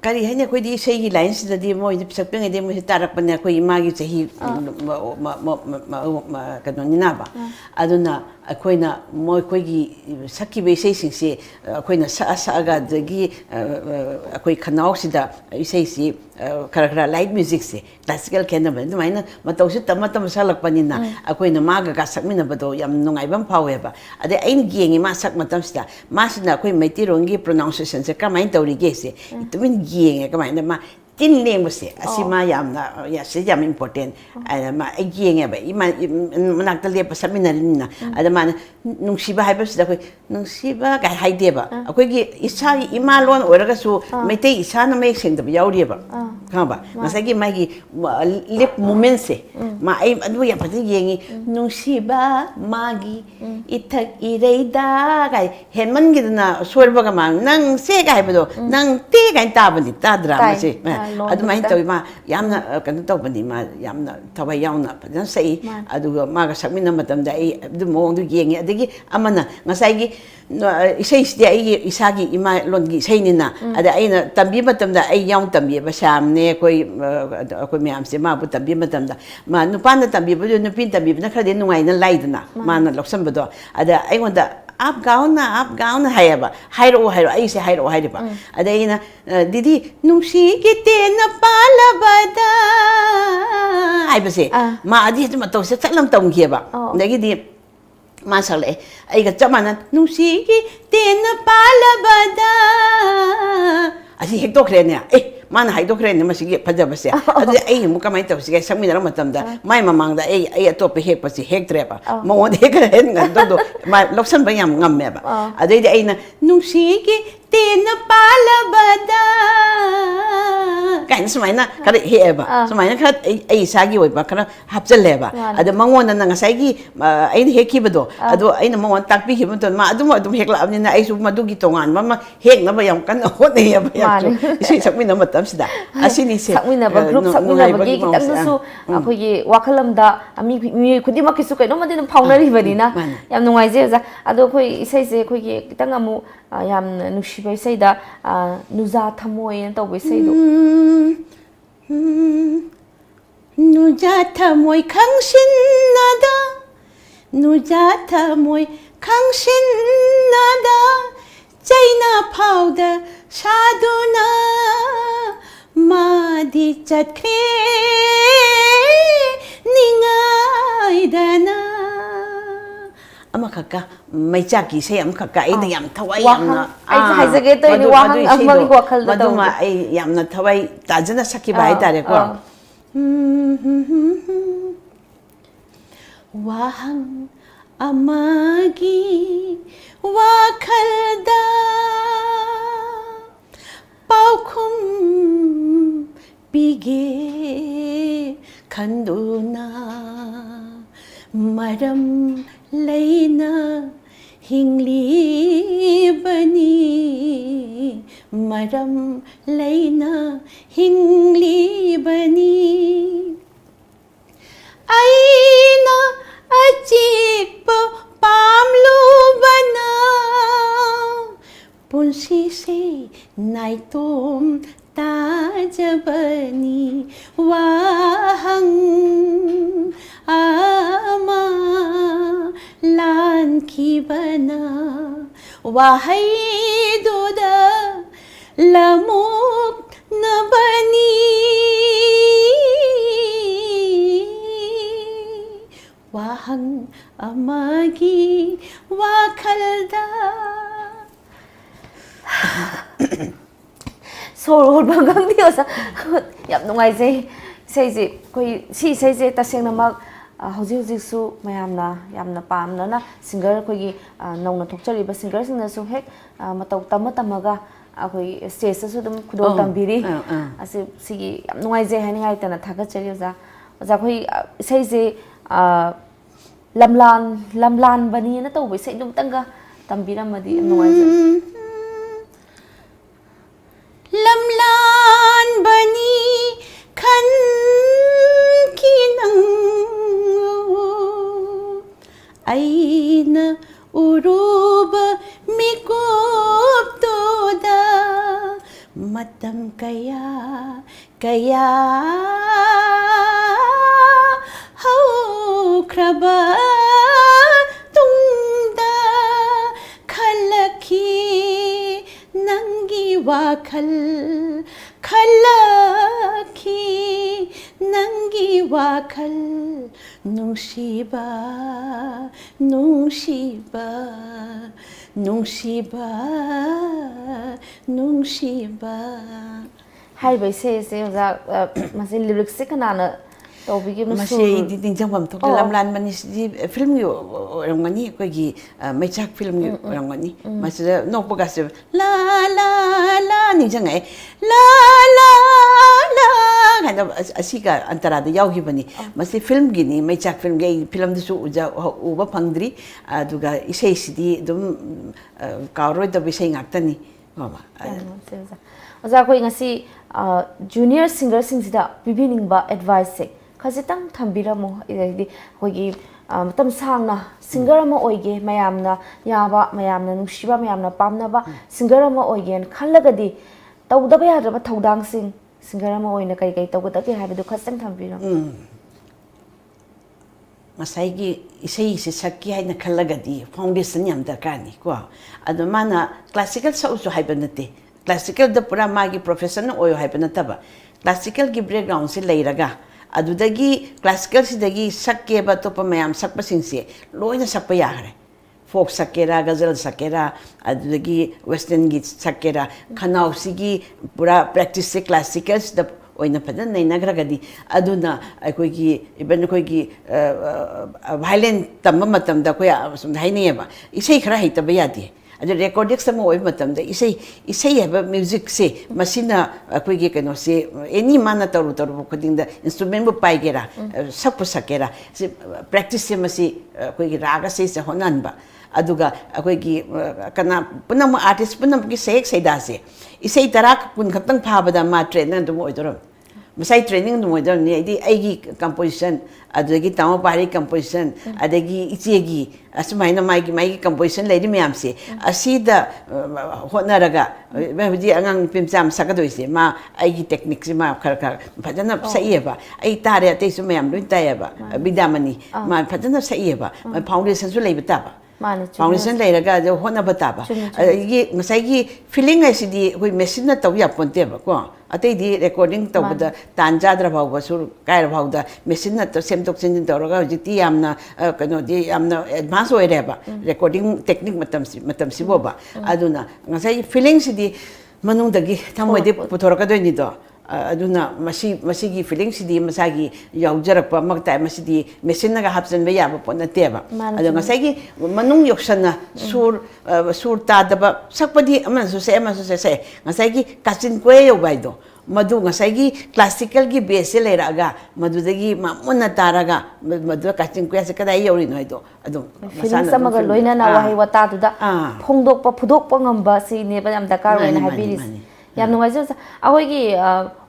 kari haine koi di sei lines da di moi di sak peng de moi tarak pan koi magi chahi kadon ni na ba aduna akoina moi koi gi sakki be sei sing se akoina sa ga gi akoi khanau sida sei si kara light music se classical kena ba du maina matau su tama salak panina akoina maga ga sakmina bado yam nungai bam phawe ba ade ain giengi ma sak matam sida ma sina koi meiti rongi pronunciation se kamain tawri ge se tumin giengi kamain ma tin leng bose asima yamna ya se yam important ma giengi ba ima manak ta le pasamina rinna ada ma nungsiba hai ba sida koi nungsiba ga haide ba akoi gi isa ima lon oraga su meitei isa na mek seng da yauri ba kaba masagi magi lip moment se ma ai adu ya pati yengi nungsiba magi ithak ireida ga henman gi na sorba ga ma nang se ga bado nang te ga ta bani ta drama se adu mai to ma yamna kan to bani ma yamna thawai yauna padan sei adu ma ga sakmina matam da ai du mong du yengi adagi amana ngasai gi isai sti ai isagi ima longi sei ni na ada aina tambi matam da ai yaung tambi ba samne koi myam se ma bu tambi matam da ma nupa na tambi bu nupin tambi na khade nungai na laidna ma na loksam bado ada ai wanda ap gauna hayaba hairo ai se hairo ba ada ina didi nungsi kite na palabada ai ba se ma adi ma to se tsalam tong ge ba dagi di masale ai ga chamana nungsi kite na palabada asi hekto krene mana haidok rene masigi pajaba se adu ai mu kamai to sige sammi na matam da mai mamang da ai atop hek pasi hek treba mo de ka hen ngan do ma loksan ba yam ngam me ba adu ai na nungsigi tena palabada kan sumaina kada he ba sumaina khat ai sagi oi ba kana hapjal le ba adu mangon na ngasai gi ai heki bado adu ai na mangon takpi hi muton ma adu hekla amni na ai su madu gi tongan ma hek na ba yam kan hot ne ba ya isi sakmi na matam sida asini se sakmina ba group sakmina ba gi kitang su akoi gi wakalam da ami mi khudi ma kisu kai no ma din phaunari bani na yam nungai je za adu khoi isai se khoi gi kitang amu yam nushi bai sai da nuza thamoi na to bai sai do nuja thamoi khangsin nada nuja thamoi khangsin nada chaina phauda saduna madi chatkhe ningai dana ama khaka mai chaki se am khaka ai da yam thawai yamna ai hai jage to ni wahang amang wakhal da to ma ai yamna thawai tajana sakhi bai tare ko wahang amagi wakhal da paukhum pige khanduna maram leina hingli bani maram leina hingli bani aina achik pamlu bana ꯄꯨꯟꯁꯤꯁꯦ ꯅꯥꯏꯇꯣꯝ ꯇꯥꯖꯕꯅꯤ ꯋꯥꯍꯪ ꯑꯃ ꯂꯥꯟꯈꯤꯕꯅ ꯋꯥꯍꯩꯗꯨꯗ ꯂꯃꯨꯛꯅꯕꯅꯤ ꯋꯥꯍꯪ amagi wakhalda sor bagang di osa yap nungai je sei je koi si sei je taseng namak hauji hauji su mayamna yamna pamna na singer koi gi nongna thokchari ba singer sing na su hek matau tamaga koi stage su dum khudo tambiri ase si yam nungai je hani ngai tana thaga chari oza oza koi sei je lamlan bani na tau bai sei dum tanga tambira madi yam nungai je lamlan bani khan kinang aina uruba mikup toda matam kaya haukraba tungda khalaki nangi wakhal khalaki nangi wakhal nungsiba nungsiba nungsiba nungsiba hai bai se oza masi lyrics se kanana to bigi no masi di ding jang pam thok lamlan mani di film yo rangani ko gi mechak film yo rangani masi no poga se la la la ni jang ai la la la kind of asika antara da yaw gi bani masi film gi ni mechak film gi film du su uja uba phangdri aduga isei sidi dum kauroi da bisai ngaktani mama oza koi ngasi junior singer sing sida bibining ba advice se khajitang thambiramo idi hoigi matam sangna singer ama oige mayamna yaba mayamna nungsiba mayamna pamnaba singer ama oigen khallagadi tawdaba yadaba tawdang sing singer ama oina kai kai tawgada ke habadu khajitang thambira masaigi isei se sakki haina khallagadi foundation yam darkani ko adu mana classical sa usu haibanate classical da pura magi professional oyo haibanataba classical gi background se leiraga adudagi classical sidagi sakke ba topa mayam sakpa singse loina sakpa yahre folk sakera gazal sakera adudagi western gi sakera khanau sigi pura practice se classical da oina padan nei nagragadi aduna akoigi even akoigi violent tamma matam da koya sum haineba isei khara haitaba yadi adu recording sama oi matam da isei haba music se masina akoigi keno se any mana taru khuding da instrument bu paigera sakpu sakera se practice se masi akoigi raga se honanba aduga akoigi kana punam artist punam ki sei da se isei tarak kun khatang phabada ma train na dum oidoram masai training dum oidor ni idi aigi composition adagi tama pari composition adagi ichegi asmaina mai composition leidi myam se asida honaraga badi angang pimcham sakadoise ma aigi technique se ma khar phajana saieba ai tare ate su myam loi tayeba bidamani ma phajana saieba foundation su leibata ba foundation leiraga jo hona bataba ye ngasai gi feeling asidi hoi machine na taw ya ponte ba ko atei di recording tawda tanja dra bhaw sur kair bhawda machine na to semtok chin tawraga jiti amna kano di amna advance oire ba recording technique matam si boba aduna ngasai feeling sidi manung dagi thamoi de puthoraka do ni do aduna masigi feeling sidi masagi yaujarakpa magtai masidi machine naga hapsan be yaba pona teba adu ngasai manung yoksana sur ta daba sakpadi amasu se ngasai gi kachin kwe yo baido madu ngasai gi classical gi base leraga madudagi mamuna taraga madu kachin kwe se kadai yori no ido adu feeling samaga loina na wahi wata duda phongdokpa phudokpa ngamba si ne ba yam dakar wena habiris yam nungai jo ahoigi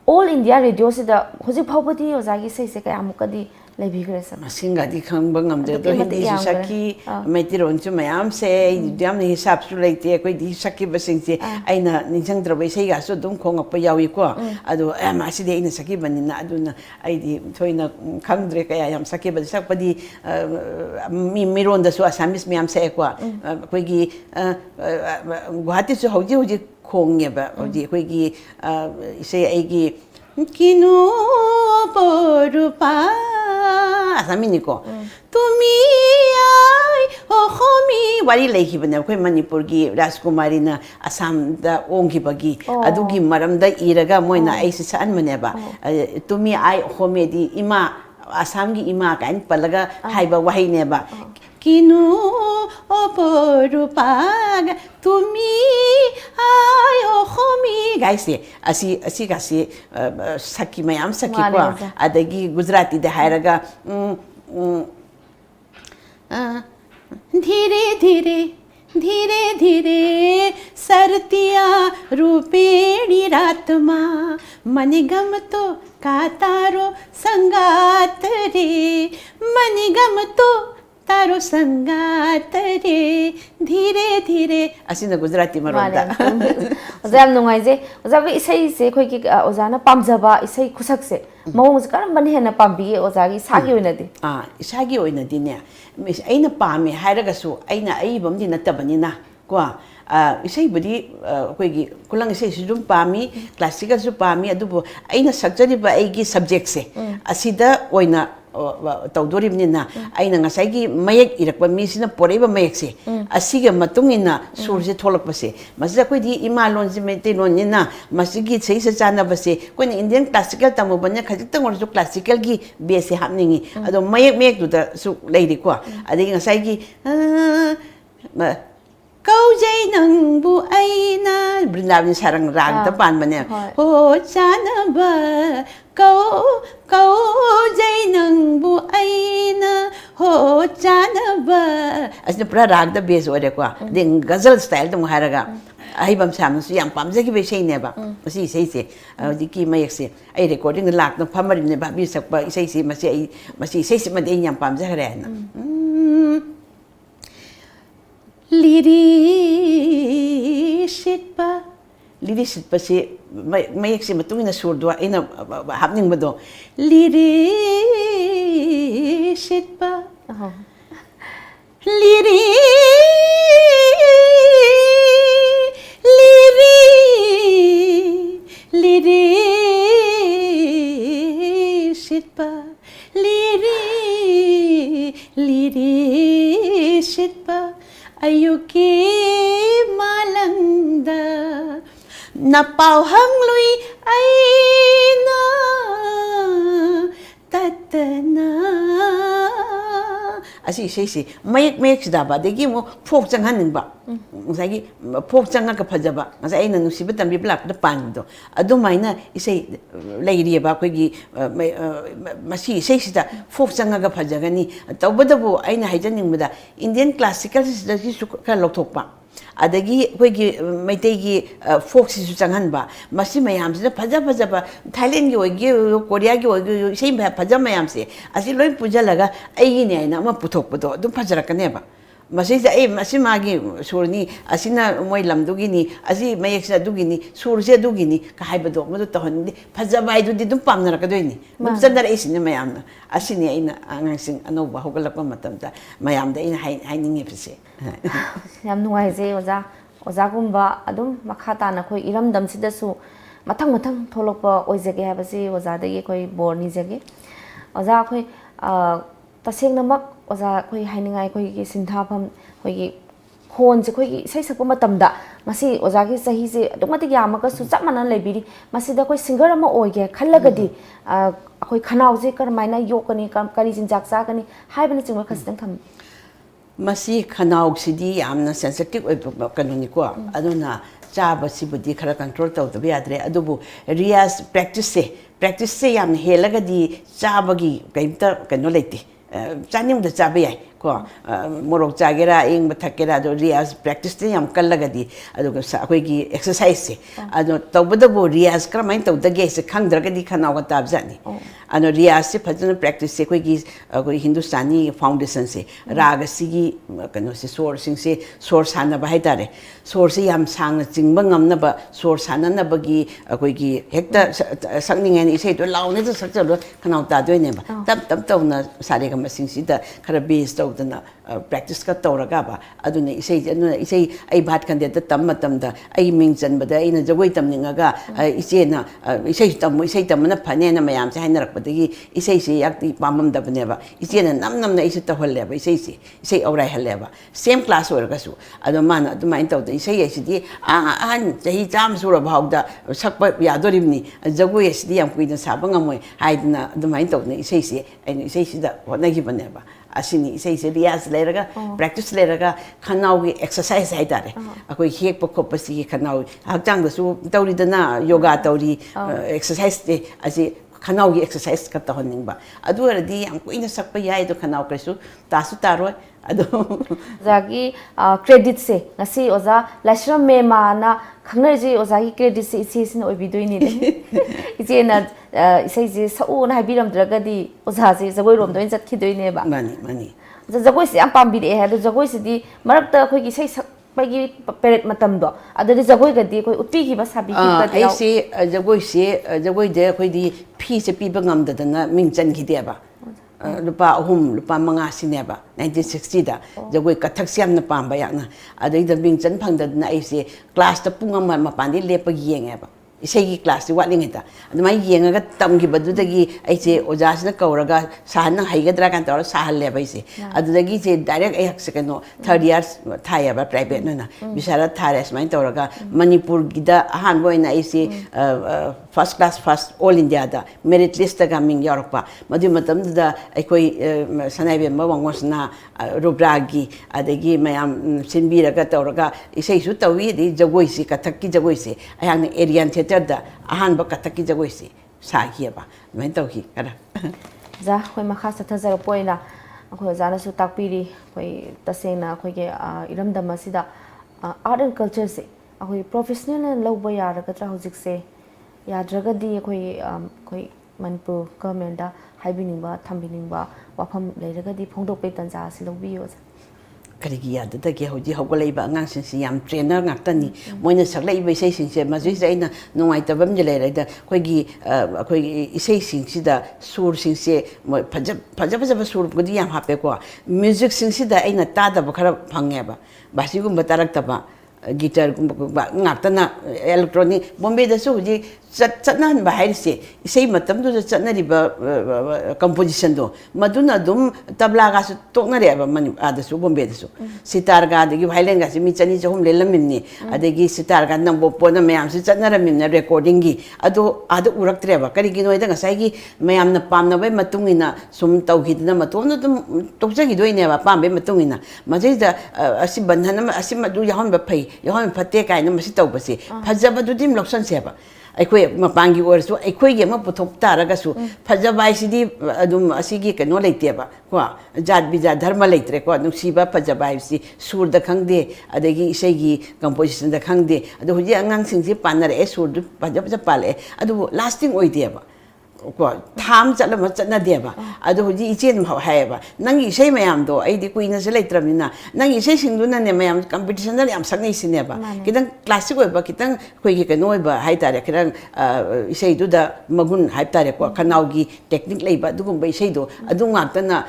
all india radio sida hoji phawbadi ozagi sei se kaya mukadi ꯂꯩꯕꯤꯈ꯭ꯔꯦ ꯁꯔ ꯃꯁꯤꯡꯒꯗꯤ ꯈꯪꯕ ꯉꯝꯗ꯭ꯔꯦ ꯑꯗꯣ ꯑꯗꯨꯛꯀꯤ ꯃꯇꯤꯛ ꯍꯤꯟꯗꯤꯁꯨ ꯌꯥꯝꯈ꯭ꯔꯦ ꯁꯛꯈꯤ ꯑꯥ ꯃꯩꯇꯩꯔꯣꯟꯁꯨ ꯃꯌꯥꯝꯁꯦ ꯌꯥꯝꯅ ꯍꯤꯁꯥꯞꯁꯨ ꯂꯩꯇꯦ ꯑꯩꯈꯣꯏꯗꯤ ꯁꯛꯈꯤꯕꯁꯤꯡꯁꯦ ꯑꯩꯅ ꯅꯤꯡꯁꯤꯡꯗ꯭ꯔꯕ ꯏꯁꯩꯒꯁꯨ ꯑꯗꯨꯝ ꯈꯣꯡꯉꯛꯄ ꯌꯥꯎꯏꯀꯣ ꯑꯗꯣ ꯑꯁꯤꯗꯤ ꯑꯩꯅ ꯁꯛꯈꯤꯕꯅꯤꯅ ꯑꯗꯨꯅ ꯑꯩꯗꯤ ꯊꯣꯏꯅ ꯈꯪꯗ꯭ꯔꯦ ꯀꯌꯥ ꯌꯥꯝ ꯁꯛꯈꯤꯕꯗꯤ ꯁꯛꯄꯗꯤ ꯃꯤꯔꯣꯟꯗꯁꯨ ꯑꯁꯥꯃꯤꯁ ꯃꯌꯥꯝ ꯁꯛꯑꯦꯀꯣ ꯑꯩꯈꯣꯏꯒꯤ ꯒꯨꯋꯥꯍꯥꯇꯤꯁꯨ ꯍꯧꯖꯤꯛ ꯍꯧꯖꯤꯛ ꯈꯣꯡꯉꯦꯕ ꯍꯧꯖꯤꯛ ꯑꯩꯈꯣꯏꯒꯤ ꯏꯁꯩ ꯑꯩꯒꯤ किनु परुपा आसामीनिको तुमी आई ओखोमी वारी लेखिबने अखोय मणिपुरगी राजकुमारीना आसामदा ओंगिबगी अदुगी मरमदा इरगा मोइना आइसे सानमनेबा तुमी आई ओखोमेदी इमा आसामगी इमा काइन पलगा हाइबा वाहिनेबा किनु oporupaga tumi ay ohomi gaise asi gasi saki mayam saki ko adagi gujarati da hairaga धीरे धीरे धीरे धीरे सरतिया रूपेणी रात माँ मनिगम तो कातारो संगात रे मनिगम तो तारो संगात रे धीरे धीरे असिना गुजराती मरोदा ओजा याम नुंगाइजे ओजा बे इसै से खोइ कि ओजाना पामजबा इसै खुसक से मौंग से करम बने हेना पामबी ओजागी सागी ओइनदि इसागी ओइनदिने अइना पामे हाइरगसु अइना अइबमदि नतबनिना को इसाइबदि अखोइगी कुलंग इसाइसु जुम पामी क्लासिकल सु पामी अदुबो अइना सक्जरिबा अइगी सब्जेक्ट से असिदा ओइना तौदोरिबनिना अइना ngसाइगी मयक इरकबा मिसिना पोरेबा मयकसे असिगे मतुंगिना सुरसे थोलकपसे मसिदा कोइदि इमा लोनजि मेते लोननिना मसिगी सैसे चानाबसे कोइना इंडियन क्लासिकल तमुबने खजितंग ओरसु क्लासिकल गी बेसे हापनिंगी अदो मयक मयक दुदा सु लेरिको अदिगी ngसाइगी कौजै नंगबु अइना वृंदावन सारंग राग त पानबने हो चानबा कौजै नंगबु अइना हो चानबा असने पूरा राग द बेस ओरेको दें गजल स्टाइल त मुहारगा अहिबम सामसु याम पामजगी बेसैनेबा मसी इसेसे हजिकी मयकसे अइ रेकॉर्डिंग लाक न फमरिने बाबी सकपा इसेसे मसी इसेसे मदे याम पामजगरे ना लिरी शिटपा से मयक से मतुंगिना सुरदो अइना हापनिंगबदो लिरी शिटपा लिरी लिरी लिरी शिटपा लिरी लिरी शिटपा अयुके मालंगदा नपाव हंगलुई अइना ततना असी इसेसे मयक मयक सिदाबा देगी मो फोक चंगहनिंगबा ngsaigi फोक चंगा का फजबा ngsa aina nusiba tambi blak da pando adumaina isei leiriba koigi masi isei sida फोक चंगा का फजगनी तौबदबो aina haijaningmada indian classical sida su ka lokthokpa adagi koigi maitegi फोक सिसु चंगहनबा मसी मयाम सिदा फजा फजबा थाईलैंड की ओगी कोरिया की ओगी isei फजा मयाम से asi loi pujalага aigi ne aina ma puthokpado adum फजरकनेबा मसीज ए मसी मागी सुरनी असिना मोय लमदुगिनी असि मयक्सा दुगिनी सुरसे दुगिनी का हाइबदो मदो तहनदि फजबाय दुदि दुम पामनरकदोइनी मम चंदर एसिने मयामना असिने अइना आंगांसिंग अनौबा होगलकपा मतमदा मयामदा अइना हाइनिंगे फिसे याम नुवाइजे ओजा ओजागुम्बा अदुम मखा ताना खोइ इरमदम सिदसु मथंग मथंग थोलकपा ओइजगे हाबसि ओजादगी खोइ बोरनी जगे ओजा खोइ तसेंगनमक ओजा खोइ हाइनिंगाय खोइ सिंथाफम खोइ खोन से खोइ इसै सकपा मतमदा मसी ओजागी सही से अदुमति यामका सु चप मानन लेबिरी मसीदा खोइ सिंगर अमा ओइगे खल्लगदी खोइ खनाउ जे करमाइना योकनी करी जिंजाक चागनी हाइबन चिंग खसदं थम मसी खनाउ सिदी यामना सेंसिटिव ओइ कनुनिको अदुना चाबा सिबुदी खरा कंट्रोल तौदबा याद्रे अदुबु रियाज प्रैक्टिस से याम हेलगदी चाबगी कइमता कनो लेते चानिंग द चाबे याय ko morok chagera ing bathakera do riaz practice te yam kallagadi adu akoi gi exercise se adu tawbada bo riaz kramai tawdage se khangdragadi khanaw ga tabjani ano riaz se phajana practice se koi gi akoi hindustani foundation se raga sigi kano se sor sing se sor sana ba haitare sor se yam sang jingba ngamna ba sor sana na ba gi akoi gi hekta sakning ani se to laune to sakcha do khanaw ta doi ne ba tap tap taw na sare ga masing si da khara base taw da na practice ka tawraga ba aduna isei ai bhat kan de ta tam matam da ai ming chan ba da ina jagoi tam ninga ga ise na isei tam na phane na mayam se hainar ba dagi isei se yakti pamam da bane ba ise na nam na ise ta holle ba isei aurai halle ba same class or ga su adu man adu main taw da isei ai si an jahi jam su ra bhaw da sakpa ya dorimni jagoi si yam kuin sa ba ngamoi haidna adu main taw na isei se ai isei si da hona gi bane ba asini isei se riaz leraga practice leraga khanau gi exercise hai dare akoi hek pa khop si khanau hakjang da su tawri da na yoga tawri exercise te asi khanau gi exercise ka ta honing ba adu ardi yam koina sakpa yai do khanau kresu tasu taroi adu zagi credit se ngasi oza laishram mema na khangna ji oza gi credit se isi sin oi bidoi ni ise na isei ji sau na habiram dragadi oza ji jagoi rom doin chat khidoi ne ba mani jagoi se am pam bi de ha do jagoi se di marak ta khoi gi sei pai peret matam do adadi jagoi ga di koi utti gi ba sabi ki ka ai se jagoi de khoi di phi se pi ba ngam da na ming chan gi de ba lupa ahum lupa manga sineba 1960 da jagoi kathak siam na pamba yakna adai da ming chan phang da na ai se class ta punga ma pandi lepa yenge ba isegi class wa lingi ta admai yenga ga tam gi badu dagi ai se ojas na kauraga sahan na haigadra kan tor sahal le bai se adu dagi se direct ai hakse kano third years thaya ba private na bisara thares mai toraga manipur gida ahan boina ai se first class first all india da merit list ga ming yorpa madu matam da ai koi sanai be ma wangosna rubragi adagi mayam sinbira ga toraga isei su tawi di jagoi si kathak ki jagoi se ayang area theater da ahan ba kathak ki jagoi se sa hi ba mai tau hi kara za khoi makha satha zara poina khoi jana su takpiri khoi tasena khoi ge iram dama sida art and culture se khoi professional lawba yaragatra hojik se yadragadi khoi manipur government da haibiningba thambiningba wafam leiragadi phongdok pe tanja si lawbiyo karigi yada da ge hoji hogolai ba ngang sin si yam trainer ngakta ni moina saklai ba sei sin se mazui zaina nongai tabam je lai da khoi isei sin si da sur sin se phaja sur gudi yam hape ko music sin si da aina ta da ba khara phange ba basi gum batarak ta ba guitar ngakta na electronic bombay da su hoji chatna ba hairse isei matam du chatna ri ba composition do maduna dum tabla ga su tokna re ba mani ada su bombay da su sitar ga de gi violin ga si mi chani jahum lelam ni adegi sitar ga nam bo pona mayam si chatna ra min recording gi ado urak tre ba kari gi noi da ngasai gi mayam na pam na bai matung ina sum tau gi na matom na dum tokja gi doi ne ba pam bai matung ina majai da asi bandhana asi madu yahon ba phai yahon phate kai na masi tau ba se phajaba du dim loksan se ba aikoi mapangi orsu aikoi ge ma puthok taraga su phajabai sidi adum asigi keno leite ba ko jat bija dharma leitre ko nusiba phajabai si sur da khangde adegi isegi composition da khangde adu huji angang singsi panare e sur du phajab pale adu lasting oide ba ko tham chala ma chana de ba adu huji ichen ma hai ba nangi sei mayam do ai di kuina se leitramina nangi sei singdu na ne mayam competition da yam sakni sine ba kidan classic oi ba kidan koi gi kanoi ba hai tare kidan sei du da magun hai tare ko kanau gi technique lei ba dugum ba sei do adu ngak ta na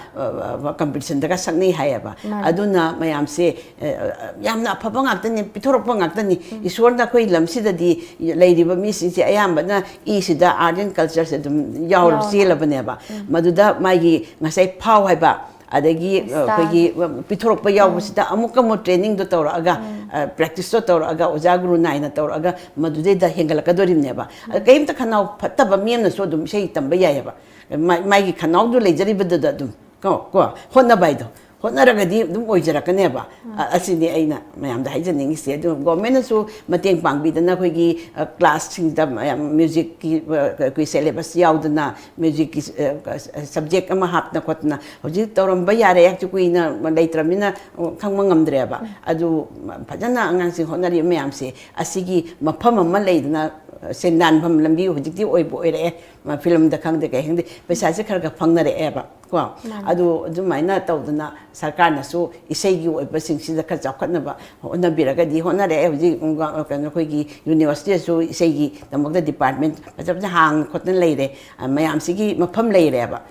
competition da ka sakni hai ba adu na mayam se yam na phaba ngak ta ni pithorok ba ngak ta ni iswar da koi lam si da di lei ri ba mi si se ayam ba na i si da art and culture se yaw sila bane ba maduda magi ngasai phau hai ba adagi khoi pithorok pa yaw sita amuka mo training do tor aga practice do tor aga oja guru nai na tor aga madude da hengal ka dorim ne ba kaim ta khanau phatta ba miem na so dum sei tamba ya ba magi khanau do lejari bada da dum ko honna bai do ꯍꯣꯠꯅꯔꯒꯗꯤ ꯑꯗꯨꯝ ꯑꯣꯏꯖꯔꯛꯀꯅꯦꯕ ꯑꯁꯤꯅꯤ ꯑꯩꯅ ꯃꯌꯥꯝꯗ ꯍꯥꯏꯖꯅꯤꯡꯉꯤꯁꯦ ꯑꯗꯨ ꯒꯣꯔꯃꯦꯟꯅꯁꯨ ꯃꯇꯦꯡ ꯄꯥꯡꯕꯤꯗꯅ ꯑꯩꯈꯣꯏꯒꯤ ꯀ꯭ꯂꯥꯁꯁꯤꯡꯗ ꯃ꯭ꯌꯨꯖꯤꯛꯀꯤ ꯑꯩꯈꯣꯏ ꯁꯦꯂꯦꯕꯁ ꯌꯥꯎꯗꯅ ꯃ꯭ꯌꯨꯖꯤꯛꯀꯤ ꯁꯕꯖꯦꯛ ꯑꯃ ꯍꯥꯞꯇꯅ ꯈꯣꯠꯇꯅ ꯍꯧꯖꯤꯛ ꯇꯧꯔꯝꯕ ꯌꯥꯔꯦ ꯍꯧꯖꯤꯛ ꯀꯨꯏꯅ ꯂꯩꯇ꯭ꯔꯕꯅꯤ나 ꯈꯪꯕ ꯉꯝꯗ꯭ꯔꯦꯕ ꯑꯗꯨ ꯐꯖꯅ ꯑꯉꯥꯡꯁꯤꯡ ꯍꯣꯠꯅꯔꯤꯕ ꯃꯌꯥꯝꯁꯦ ꯑꯁꯤꯒꯤ ꯃꯐꯝ ꯑꯃ ꯂꯩꯗꯅ ꯁꯦꯟꯗꯥꯟꯐꯝ ꯂꯝꯕꯤ ꯍꯧꯖꯤꯛꯇꯤ ꯑꯣꯏꯔꯛꯑꯦ ꯐꯤꯂꯝꯗ ꯈꯪꯗꯦ ꯀꯩ ꯈꯪꯗꯦ ꯄꯩꯁꯥꯁꯦ ꯈꯔ ꯐꯪꯅꯔꯛꯑꯦꯕ ꯀꯣ ꯑꯗꯨ ꯑꯗꯨꯃꯥꯏꯅ ꯇꯧꯗꯅ ꯁꯔꯀꯥꯔꯅꯁꯨ ꯏꯁꯩꯒꯤ ꯑꯣꯏꯕꯁꯤꯡꯁꯤꯗ ꯈꯔ ꯆꯥꯎꯈꯠꯅꯕ ꯍꯣꯠꯅꯕꯤꯔꯒꯗꯤ ꯍꯣꯠꯅꯔꯛꯑꯦ ꯍꯧꯖꯤꯛ ꯀꯩꯅꯣ ꯑꯩꯈꯣꯏꯒꯤ ꯌꯨꯅꯤꯚꯔꯁꯤꯇꯤꯗꯁꯨ ꯏꯁꯩꯒꯤꯗꯃꯛꯇ ꯗꯤꯄꯥꯔꯠꯃꯦꯟ ꯐꯖ ꯍꯥꯡ ꯈꯣꯠꯇꯅ ꯂꯩꯔꯦ ꯃꯌꯥꯝꯁꯤꯒꯤ ꯃꯐꯝ ꯂꯩꯔꯦꯕ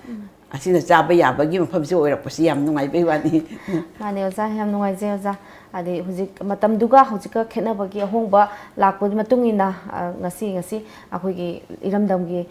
ꯑꯁꯤꯅ ꯆꯥꯕ ꯌꯥꯕꯒꯤ ꯃꯐꯝꯁꯦ ꯑꯣꯏꯔꯛꯄꯁꯤ ꯌꯥꯝ ꯅꯨꯡꯉꯥꯏꯕꯩ ꯋꯥꯅꯤ ꯃꯥꯅꯦ ꯑꯣꯖꯥ ꯌꯥꯝ ꯅꯨꯡꯉꯥꯏꯖꯩ ꯑꯣꯖꯥ ꯑꯗꯩ ꯍꯧꯖꯤꯛ ꯃꯇꯝꯗꯨꯒ ꯍꯧꯖꯤꯛꯀ ꯈꯦꯠꯅꯕꯒꯤ ꯑꯍꯣꯡꯕ ꯂꯥꯛꯄꯒꯤ ꯃꯇꯨꯡ ꯏꯟꯅ ꯉꯁꯤ ꯑꯩꯈꯣꯏꯒꯤ ꯏꯔꯝꯗꯝꯒꯤ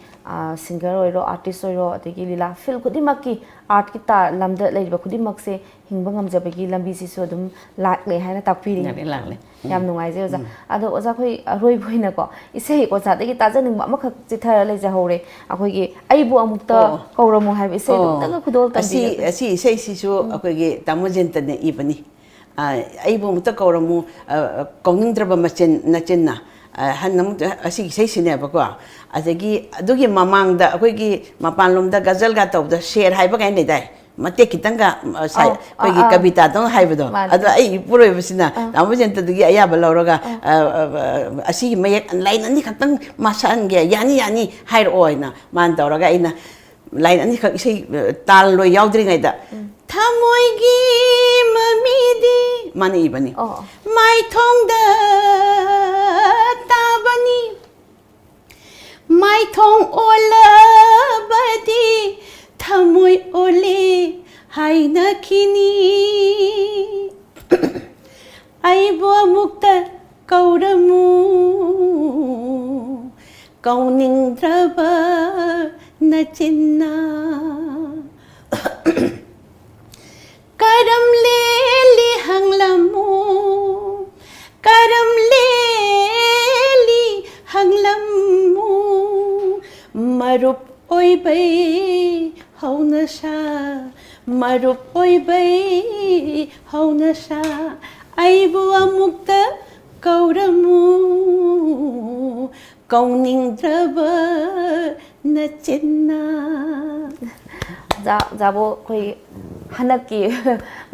ꯁꯤꯡꯒꯔ ꯑꯣꯏꯔꯣ ꯑꯥꯔꯇꯤꯁ ꯑꯣꯏꯔꯣ ꯑꯗꯒꯤ ꯂꯤꯂꯥ ꯐꯤꯜ ꯈꯨꯗꯤꯡꯃꯛꯀꯤ ꯑꯥꯔꯠꯀꯤ ꯂꯝꯗ ꯂꯩꯔꯤꯕ ꯈꯨꯗꯤꯡꯃꯛꯁꯦ ꯍꯤꯡꯕ ꯉꯝꯖꯕꯒꯤ ꯂꯝꯕꯤꯁꯤꯁꯨ ꯑꯗꯨꯝ ꯂꯥꯛꯂꯦ ꯍꯥꯏꯅ ꯇꯥꯛꯄꯤꯔꯤ ꯂꯥꯛꯂꯦ ꯌꯥꯝ ꯅꯨꯡꯉꯥꯏꯖꯩ ꯑꯣꯖꯥ ꯑꯗꯣ ꯑꯣꯖꯥ ꯑꯩꯈꯣꯏ ꯑꯔꯣꯏꯕ ꯑꯣꯏꯅꯀꯣ ꯏꯁꯩ ꯑꯣꯖꯥꯗꯒꯤ ꯇꯥꯖꯅꯤꯡꯕ ꯑꯃꯈꯛ ꯆꯤꯊꯔ ꯂꯩꯖꯍꯧꯔꯦ ꯑꯩꯈꯣꯏꯒꯤ ꯑꯩꯕꯨ ꯑꯃꯨꯛꯇ ꯀꯧꯔꯝꯃꯨ ꯍꯥꯏꯕ ꯏꯁꯩꯗꯣ ꯑꯃꯨꯛꯇꯪꯒ ꯈꯨꯗꯣꯜ ꯇꯝꯕꯤꯒꯗ꯭ꯔꯥ ꯑꯁꯤ ꯏꯁꯩꯁꯤꯁꯨ ꯑꯩꯈꯣꯏꯒꯤ ꯇꯥꯃꯣꯖꯦꯟꯇꯅ ꯏꯕꯅꯤ ꯑꯩꯕꯨ ꯑꯃꯨꯛꯇ ꯀꯧꯔꯝꯃꯨ ꯀꯧꯅꯤꯡꯗ꯭ꯔꯕ ꯅꯆꯤꯟꯅ ꯍꯟꯅ ꯑꯃꯨꯛ ꯑꯁꯤꯒꯤ ꯏꯁꯩꯁꯤꯅꯦꯕꯀꯣ ꯑꯗꯒꯤ ꯑꯗꯨꯒꯤ ꯃꯃꯥꯡꯗ ꯑꯩꯈꯣꯏꯒꯤ ꯃꯄꯥꯟꯂꯣꯝꯗ ꯒꯖꯜꯒ ꯇꯧꯕꯗ ꯁꯦꯔ ꯍꯥꯏꯕ ꯀꯥꯏꯅ ꯂꯩꯗꯥꯏ ꯃꯇꯦꯛ ꯈꯤꯇꯪꯒ ꯑꯩꯈꯣꯏꯒꯤ ꯀꯕꯤꯇꯥꯗꯧꯅ ꯍꯥꯏꯕꯗꯣ ꯑꯗꯣ ꯑꯩ ꯏꯄꯨꯔꯣꯏꯕꯁꯤꯅ ꯇꯥꯃꯣꯖꯦꯟꯇꯗꯒꯤ ꯑꯌꯥꯕ ꯂꯧꯔꯒ ꯑꯁꯤꯒꯤ ꯃꯌꯦꯛ ꯂꯥꯏꯟ ꯑꯅꯤꯈꯛꯇꯪ ꯃꯥꯁꯛꯍꯟꯒꯦ ꯌꯥꯅꯤ ꯍꯥꯏꯔꯛꯑꯣ ꯍꯥꯏꯅ ꯃꯥꯅ ꯇꯧꯔꯒ ꯑꯩꯅ ꯂꯥꯏꯟ ꯑꯅꯤꯈꯛ ꯏꯁꯩ ꯇꯥꯜ ꯂꯣꯏ ꯌꯥꯎꯗ꯭ꯔꯤꯉꯩꯗ ꯊꯃꯣꯏꯒꯤ ꯃꯃꯤꯗꯤ ꯃꯥꯅ ꯏꯕꯅꯤ ꯃꯥꯏꯊꯣꯡꯗ ꯇꯥꯕꯅꯤ ꯃꯥꯏꯊꯣꯡ ꯑꯣꯜꯂꯕꯗꯤ ꯊꯃꯣꯏ ꯑꯣꯜꯂꯦ ꯍꯥꯏꯅꯈꯤꯅꯤ ꯑꯩꯕꯨ ꯑꯃꯨꯛꯇ ꯀꯧꯔꯝꯃꯨ ꯀꯧꯅꯤꯡꯗ꯭ꯔꯕ ꯅꯆꯤꯟꯅ ꯀꯔꯝ ꯂꯦꯜꯂꯤ ꯍꯪꯂꯝꯃꯨ ꯀꯔꯝ ꯂꯦꯜꯂꯤ ꯍꯪꯂꯝꯃꯨ ꯃꯔꯨꯞ ꯑꯣꯏꯕꯩ ꯍꯧꯅꯁꯥ ꯃꯔꯨꯞ ꯑꯣꯏꯕꯩ ꯍꯧꯅꯁꯥ ꯑꯩꯕꯨ ꯑꯃꯨꯛꯇ ꯀꯧꯔꯝꯃꯨ ꯀꯧꯅꯤꯡꯗ꯭ꯔꯕ ꯅꯆꯤꯟꯅ ꯑꯣꯖꯥꯕꯨ ꯑꯩꯈꯣꯏ ꯍꯟꯗꯛꯀꯤ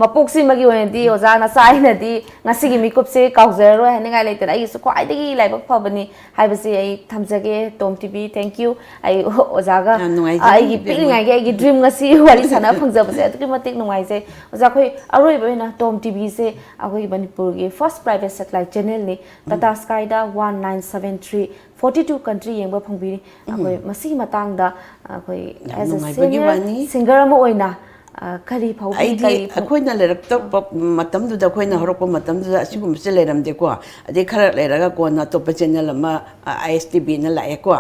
ꯃꯄꯣꯛꯁꯤꯃꯒꯤ ꯑꯣꯏꯅꯗꯤ ꯑꯣꯖꯥ ꯅꯆꯥꯏꯅꯗꯤ ꯉꯁꯤꯒꯤ ꯃꯤꯀꯨꯞꯁꯦ ꯀꯥꯎꯖꯔꯔꯣꯏ ꯍꯥꯏꯅꯤꯡꯉꯥꯏ ꯂꯩꯇꯅ ꯑꯩꯒꯤꯁꯨ ꯈ꯭ꯋꯥꯏꯗꯒꯤ ꯂꯥꯏꯕꯛ ꯐꯕꯅꯤ ꯍꯥꯏꯕꯁꯤ ꯑꯩ ꯊꯝꯖꯒꯦ ꯇꯣꯝ ꯇꯤꯚꯤ ꯊꯦꯡꯛ ꯌꯨ ꯑꯩ ꯑꯣꯖꯥꯒ ꯑꯩꯒꯤ ꯄꯤꯛꯂꯤꯉꯩꯒꯤ ꯑꯩꯒꯤ ꯗ꯭ꯔꯤꯝ ꯉꯁꯤ ꯋꯥꯔꯤ ꯁꯥꯟꯅꯕ ꯐꯪꯖꯕꯁꯦ ꯑꯗꯨꯛꯀꯤ ꯃꯇꯤꯛ ꯅꯨꯡꯉꯥꯏꯖꯩ ꯑꯣꯖꯥ ꯑꯩꯈꯣꯏ ꯑꯔꯣꯏꯕ ꯑꯣꯏꯅ ꯇꯣꯝ ꯇꯤꯚꯤꯁꯦ ꯑꯩꯈꯣꯏꯒꯤ ꯃꯅꯤꯄꯨꯔꯒꯤ ꯐꯥꯔꯁ ꯄ꯭ꯔꯥꯏꯚꯦꯠ ꯁꯦꯇꯦꯂꯥꯏꯠ ꯆꯦꯅꯦꯜꯅꯤ ꯇꯥꯇꯥ ꯁ꯭ꯀꯥꯏꯗ 1973 42 ꯀꯟꯇ꯭ꯔꯤ ꯌꯦꯡꯕ ꯐꯪꯕꯤꯔꯤ ꯑꯩꯈꯣꯏ ꯃꯁꯤꯒꯤ ꯃꯇꯥꯡꯗ ꯑꯩꯈꯣꯏ ꯑꯦज ꯑ ꯁꯦꯅꯤꯌꯔ ꯁꯤꯡꯒꯔ ꯑꯃ ꯑꯣꯏꯅ ꯀꯔꯤ ꯐꯥꯎꯕꯤ ꯑꯩꯗꯤ ꯑꯩꯈꯣꯏꯅ ꯂꯩꯔꯛꯇꯕ ꯃꯇꯝꯗꯨꯗ ꯑꯩꯈꯣꯏꯅ ꯍꯧꯔꯛꯄ ꯃꯇꯝꯗꯨꯗ ꯑꯁꯤꯒꯨꯝꯕꯁꯦ ꯂꯩꯔꯝꯗꯦꯀꯣ ꯑꯗꯩ ꯈꯔ ꯂꯩꯔꯒ ꯀꯣꯟꯅ ꯑꯇꯣꯞꯄ ꯆꯦꯅꯦꯜ ꯑꯃ ISTVꯅ ꯂꯥꯛꯑꯦꯀꯣ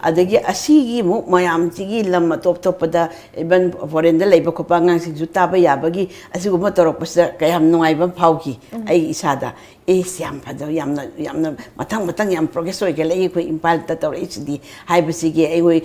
ꯑꯗꯒꯤ ꯑꯁꯤꯒꯤ ꯑꯃꯨꯛ ꯃꯌꯥꯝꯁꯤꯒꯤ ꯂꯝ ꯑꯇꯣꯞ ꯑꯇꯣꯞꯄꯗ ꯏꯚꯟ ꯐꯣꯔꯦꯟꯗ ꯂꯩꯕ ꯈꯣꯠꯄ ꯑꯉꯥꯡꯁꯤꯡꯁꯨ ꯇꯥꯕ ꯌꯥꯕꯒꯤ ꯑꯁꯤꯒꯨꯝꯕ ꯇꯧꯔꯛꯄꯁꯤꯗ ꯀꯌꯥꯝ ꯅꯨꯡꯉꯥꯏꯕ ꯐꯥꯎꯈꯤ ꯑꯩ ꯏꯁꯥꯗ ꯌꯥꯝ ꯐꯖꯕ ꯌꯥꯝꯅ ꯃꯊꯪ ꯌꯥꯝ ꯄ꯭ꯔꯣꯒ꯭ꯔꯦꯁ ꯑꯣꯏꯒꯠꯂꯛꯏ ꯑꯩꯈꯣꯏ ꯏꯝꯐꯥꯜꯗ ꯇꯧꯔꯛꯏꯁꯤꯗꯤ ꯍꯥꯏꯕꯁꯤꯒꯤ ꯑꯩꯈꯣꯏ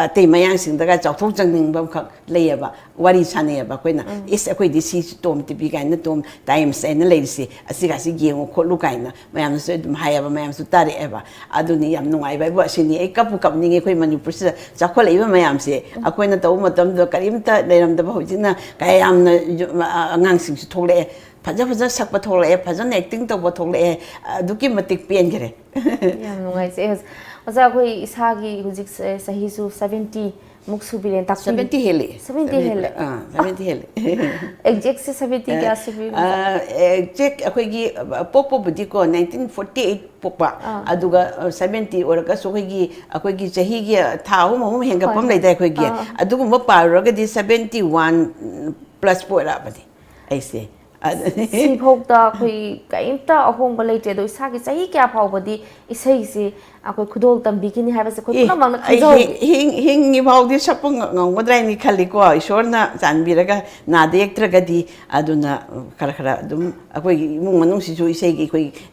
ꯑꯇꯩ ꯃꯌꯥꯡꯁꯤꯡꯗꯒ ꯆꯥꯎꯊꯣꯛ ꯆꯪꯅꯤꯡꯕ ꯑꯃꯈꯛ ꯂꯩꯌꯦꯕ ꯋꯥꯔꯤ ꯁꯥꯟꯅꯩꯌꯦꯕ ꯑꯩꯈꯣꯏꯅ ꯑꯩꯈꯣꯏꯗꯤ ꯁꯤ ꯇꯣꯝ ꯇꯤꯚꯤ ꯀꯥꯏꯅ ꯇꯣꯝ ꯇꯥꯏꯝꯁ ꯍꯥꯏꯅ ꯂꯩꯔꯤꯁꯤ ꯑꯁꯤꯒꯁꯤ ꯌꯦꯡꯉꯨ ꯈꯣꯠꯂꯨ ꯀꯥꯏꯅ ꯃꯌꯥꯝꯅꯁꯨ ꯑꯗꯨꯝ ꯍꯥꯏꯌꯦꯕ ꯃꯌꯥꯝꯁꯨ ꯇꯥꯔꯛꯑꯦꯕ ꯑꯗꯨꯅꯤ ꯌꯥꯝ ꯅꯨꯡꯉꯥꯏꯕ ꯍꯥꯏꯕꯨ ꯑꯁꯤꯅꯤ ꯑꯩ ꯀꯞꯅꯤꯡꯉꯦ ꯑꯩꯈꯣꯏ ꯃꯅꯤꯄꯨꯔꯁꯤꯗ ꯆꯥꯎꯈꯠꯂꯛꯏꯕ ꯃꯌꯥꯝꯁꯦ ꯑꯩꯈꯣꯏꯅ ꯇꯧꯕ ꯃꯇꯝꯗ ꯀꯔꯤꯝꯇ ꯂꯩꯔꯝꯗꯕ ꯍꯧꯖꯤꯛꯅ ꯀꯌꯥ ꯌꯥꯝꯅ ꯑꯉꯥꯡꯁꯤꯡꯁꯨ ꯊꯣꯛꯂꯛꯑꯦ ꯐꯖ ꯁꯛꯄ ꯊꯣꯛꯂꯛꯑꯦ ꯐꯖꯅ ꯑꯦꯛꯇꯤꯡ ꯇꯧꯕ ꯊꯣꯛꯂꯛꯑꯦ ꯑꯗꯨꯛꯀꯤ ꯃꯇꯤꯛ ꯄꯦꯟꯈꯔꯦ ꯌꯥꯝ ꯅꯨꯡꯉꯥꯏꯖꯩ ꯑꯣꯖꯥ ꯑꯩꯈꯣꯏ ꯏꯁꯥꯒꯤ ꯍꯧꯖꯤꯛ ꯆꯍꯤꯁꯨ 70 ꯃꯨꯛ ꯁꯨꯕꯤꯔꯦ ꯇꯥꯛꯄꯤꯔꯤ 70 ꯍꯦꯜꯂꯤ 70 ꯍꯦꯜꯂꯦ 70 ꯍꯦꯜꯂꯤ ꯑꯦꯛꯖꯦꯛꯁꯦ 70 ꯀꯌꯥ ꯁꯨꯕꯤꯔꯣ ꯑꯦꯛꯖꯦꯛ ꯑꯩꯈꯣꯏꯒꯤ ꯄꯣꯛꯄꯕꯨꯗꯤꯀꯣ 1948 ꯄꯣꯛꯄ ꯑꯗꯨꯒ 70 ꯑꯣꯏꯔꯒꯁꯨ ꯑꯩꯈꯣꯏꯒꯤ ꯆꯍꯤꯒꯤ ꯊꯥ ꯑꯍꯨꯝ ꯍꯦꯟꯒꯠꯄ ꯑꯃ ꯂꯩꯗꯥꯏ ꯑꯩꯈꯣꯏꯒꯤ ꯑꯗꯨꯒꯨꯝꯕ ꯄꯥꯔꯨꯔꯒꯗꯤ 71 ꯄ꯭ꯂꯁ ꯑꯣꯏꯔꯛꯑꯕꯅꯤ ꯑꯩꯁꯦ ꯁꯤꯐꯥꯎꯗ ꯑꯩꯈꯣꯏ ꯀꯔꯤꯝꯇ ꯑꯍꯣꯡꯕ ꯂꯩꯇ꯭ꯔꯦ ꯑꯗꯣ ꯏꯁꯥꯒꯤ ꯆꯍꯤ ꯀꯌꯥ ꯐꯥꯎꯕꯗꯤ ꯏꯁꯩꯁꯤ ꯑꯩꯈꯣꯏ ꯈꯨꯗꯣꯜ ꯇꯝꯕꯤꯒꯅꯤ ꯍꯥꯏꯕꯁꯦ ꯑꯩꯈꯣꯏ ꯄꯨꯝꯅꯃꯛꯅ ꯈꯟꯖꯍꯧꯒꯦ ꯍꯤꯡꯉꯤꯐꯥꯎꯗꯤ ꯁꯛꯄ ꯉꯝꯒꯗ꯭ꯔꯥ ꯍꯥꯏꯅ ꯈꯜꯂꯤꯀꯣ ꯏꯁꯣꯔꯅ ꯆꯥꯟꯕꯤꯔꯒ ꯅꯥꯗ ꯌꯦꯛꯇ꯭ꯔꯒꯗꯤ ꯑꯗꯨꯅ ꯈꯔ ꯑꯗꯨꯝ ꯑꯩꯈꯣꯏꯒꯤ ꯏꯃꯨꯡ ꯃꯅꯨꯡꯁꯤꯁꯨ ꯏꯁꯩꯒꯤ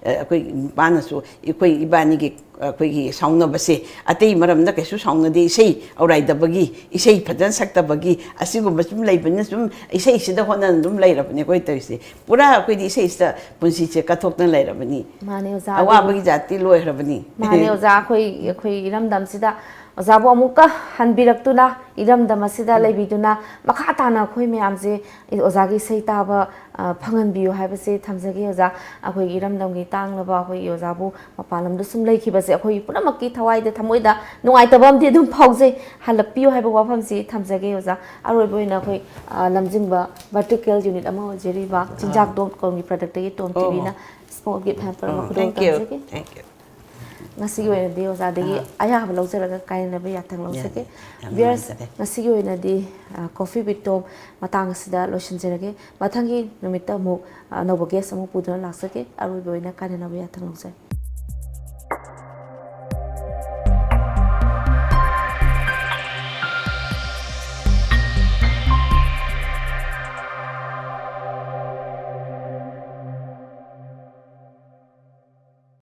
ꯑꯩꯈꯣꯏ ꯅꯨꯄꯥꯅꯁꯨ ꯑꯩꯈꯣꯏ ꯏꯕꯥꯅꯤꯒꯤ ꯑꯩꯈꯣꯏꯒꯤ ꯁꯥꯎꯅꯕꯁꯦ ꯑꯇꯩ ꯃꯔꯝꯗ ꯀꯩꯁꯨ ꯁꯥꯎꯅꯗꯦ ꯏꯁꯩ ꯑꯧꯔꯥꯏꯗꯕꯒꯤ ꯏꯁꯩ ꯐꯖꯅ ꯁꯛꯇꯕꯒꯤ ꯑꯁꯤꯒꯨꯝꯕ ꯁꯨꯝ ꯂꯩꯕꯅꯤꯅ ꯁꯨꯝ ꯏꯁꯩꯁꯤꯗ ꯍꯣꯠꯅꯅ ꯑꯗꯨꯝ ꯂꯩꯔꯕꯅꯤ ꯑꯩꯈꯣꯏ ꯇꯧꯔꯤꯁꯦ ꯄꯨꯔꯥ ꯑꯩꯈꯣꯏꯗꯤ ꯏꯁꯩꯁꯤꯗ ꯄꯨꯟꯁꯤꯁꯦ ꯀꯠꯊꯣꯛꯇꯅ ꯂꯩꯔꯕꯅꯤ ꯃꯥꯅꯦ ꯑꯣꯖꯥ ꯑꯋꯥꯕꯒꯤ ꯖꯥꯇꯤ ꯂꯣꯏꯈ꯭ꯔꯕꯅꯤ ꯃꯥꯅꯦ ꯑꯣꯖꯥ ꯑꯩꯈꯣꯏ ꯏꯔꯝꯗꯝꯁꯤꯗ ꯑꯣꯖꯥꯕꯨ ꯑꯃꯨꯛꯀ ꯍꯟꯕꯤꯔꯛꯇꯨꯅ ꯏꯔꯝꯗꯝ ꯑꯁꯤꯗ ꯂꯩꯕꯤꯗꯨꯅ ꯃꯈꯥ ꯇꯥꯅ ꯑꯩꯈꯣꯏ ꯃꯌꯥꯝꯁꯦ ꯑꯣꯖꯥꯒꯤ ꯏꯁꯩ ꯇꯥꯕ ꯐꯪꯍꯟꯕꯤꯌꯨ ꯍꯥꯏꯕꯁꯦ ꯊꯝꯖꯒꯦ ꯑꯣꯖꯥ ꯑꯩꯈꯣꯏꯒꯤ ꯏꯔꯝꯗꯝꯒꯤ ꯇꯥꯡꯂꯕ ꯑꯩꯈꯣꯏꯒꯤ ꯑꯣꯖꯥꯕꯨ ꯃꯄꯥꯟ ꯂꯝꯗ ꯁꯨꯝ ꯂꯩꯈꯤꯕꯁꯦ ꯑꯩꯈꯣꯏ ꯄꯨꯝꯅꯃꯛꯀꯤ ꯊꯋꯥꯏꯗ ꯊꯃꯣꯏꯗ ꯅꯨꯡꯉꯥꯏꯇꯕ ꯑꯃꯗꯤ ꯑꯗꯨꯝ ꯐꯥꯎꯖꯩ ꯍꯜꯂꯛꯄꯤꯌꯨ ꯍꯥꯏꯕ ꯋꯥꯐꯝꯁꯤ ꯊꯝꯖꯒꯦ ꯑꯣꯖꯥ ꯑꯔꯣꯏꯕ ꯑꯣꯏꯅ ꯑꯩꯈꯣꯏ ꯂꯝꯖꯤꯡꯕ ꯚꯔꯇꯤꯀꯦꯜ ꯌꯨꯅꯤꯠ ꯑꯃ ꯑꯣꯏꯖꯔꯤꯕ ꯆꯤꯟꯖꯥꯛ.comꯒꯤ ꯄ꯭ꯔꯗꯛꯇꯒꯤ ꯇꯣꯝ ꯇꯤꯚꯤꯅ ꯁ꯭ꯃꯣꯜ ꯒꯤꯐ ꯍꯦꯝꯄꯔ ꯑꯃ ꯈꯨꯗꯣꯜ ꯇꯝꯖꯒꯦ ꯉꯁꯤꯒꯤ ꯑꯣꯏꯅꯗꯤ ꯑꯣꯖꯥꯗꯒꯤ ꯑꯌꯥꯕ ꯂꯧꯖꯔꯒ ꯀꯥꯏꯅꯅꯕ ꯌꯥꯊꯪ ꯂꯧꯖꯒꯦ ꯚꯤꯌꯔꯁ ꯉꯁꯤꯒꯤ ꯑꯣꯏꯅꯗꯤ ꯀꯣꯐꯤ ꯋꯤꯠ ꯇꯣꯝ ꯃꯇꯥꯡ ꯑꯁꯤꯗ ꯂꯣꯏꯁꯤꯟꯖꯔꯒꯦ ꯃꯊꯪꯒꯤ ꯅꯨꯃꯤꯠꯇ ꯑꯃꯨꯛ ꯑꯅꯧꯕ ꯒꯦꯁ ꯑꯃꯨꯛ ꯄꯨꯗꯨꯅ ꯂꯥꯛꯆꯒꯦ ꯑꯔꯣꯏꯕ ꯑꯣꯏꯅ ꯀꯥꯏꯅꯅꯕ ꯌꯥꯊꯪ ꯂꯧꯖꯩ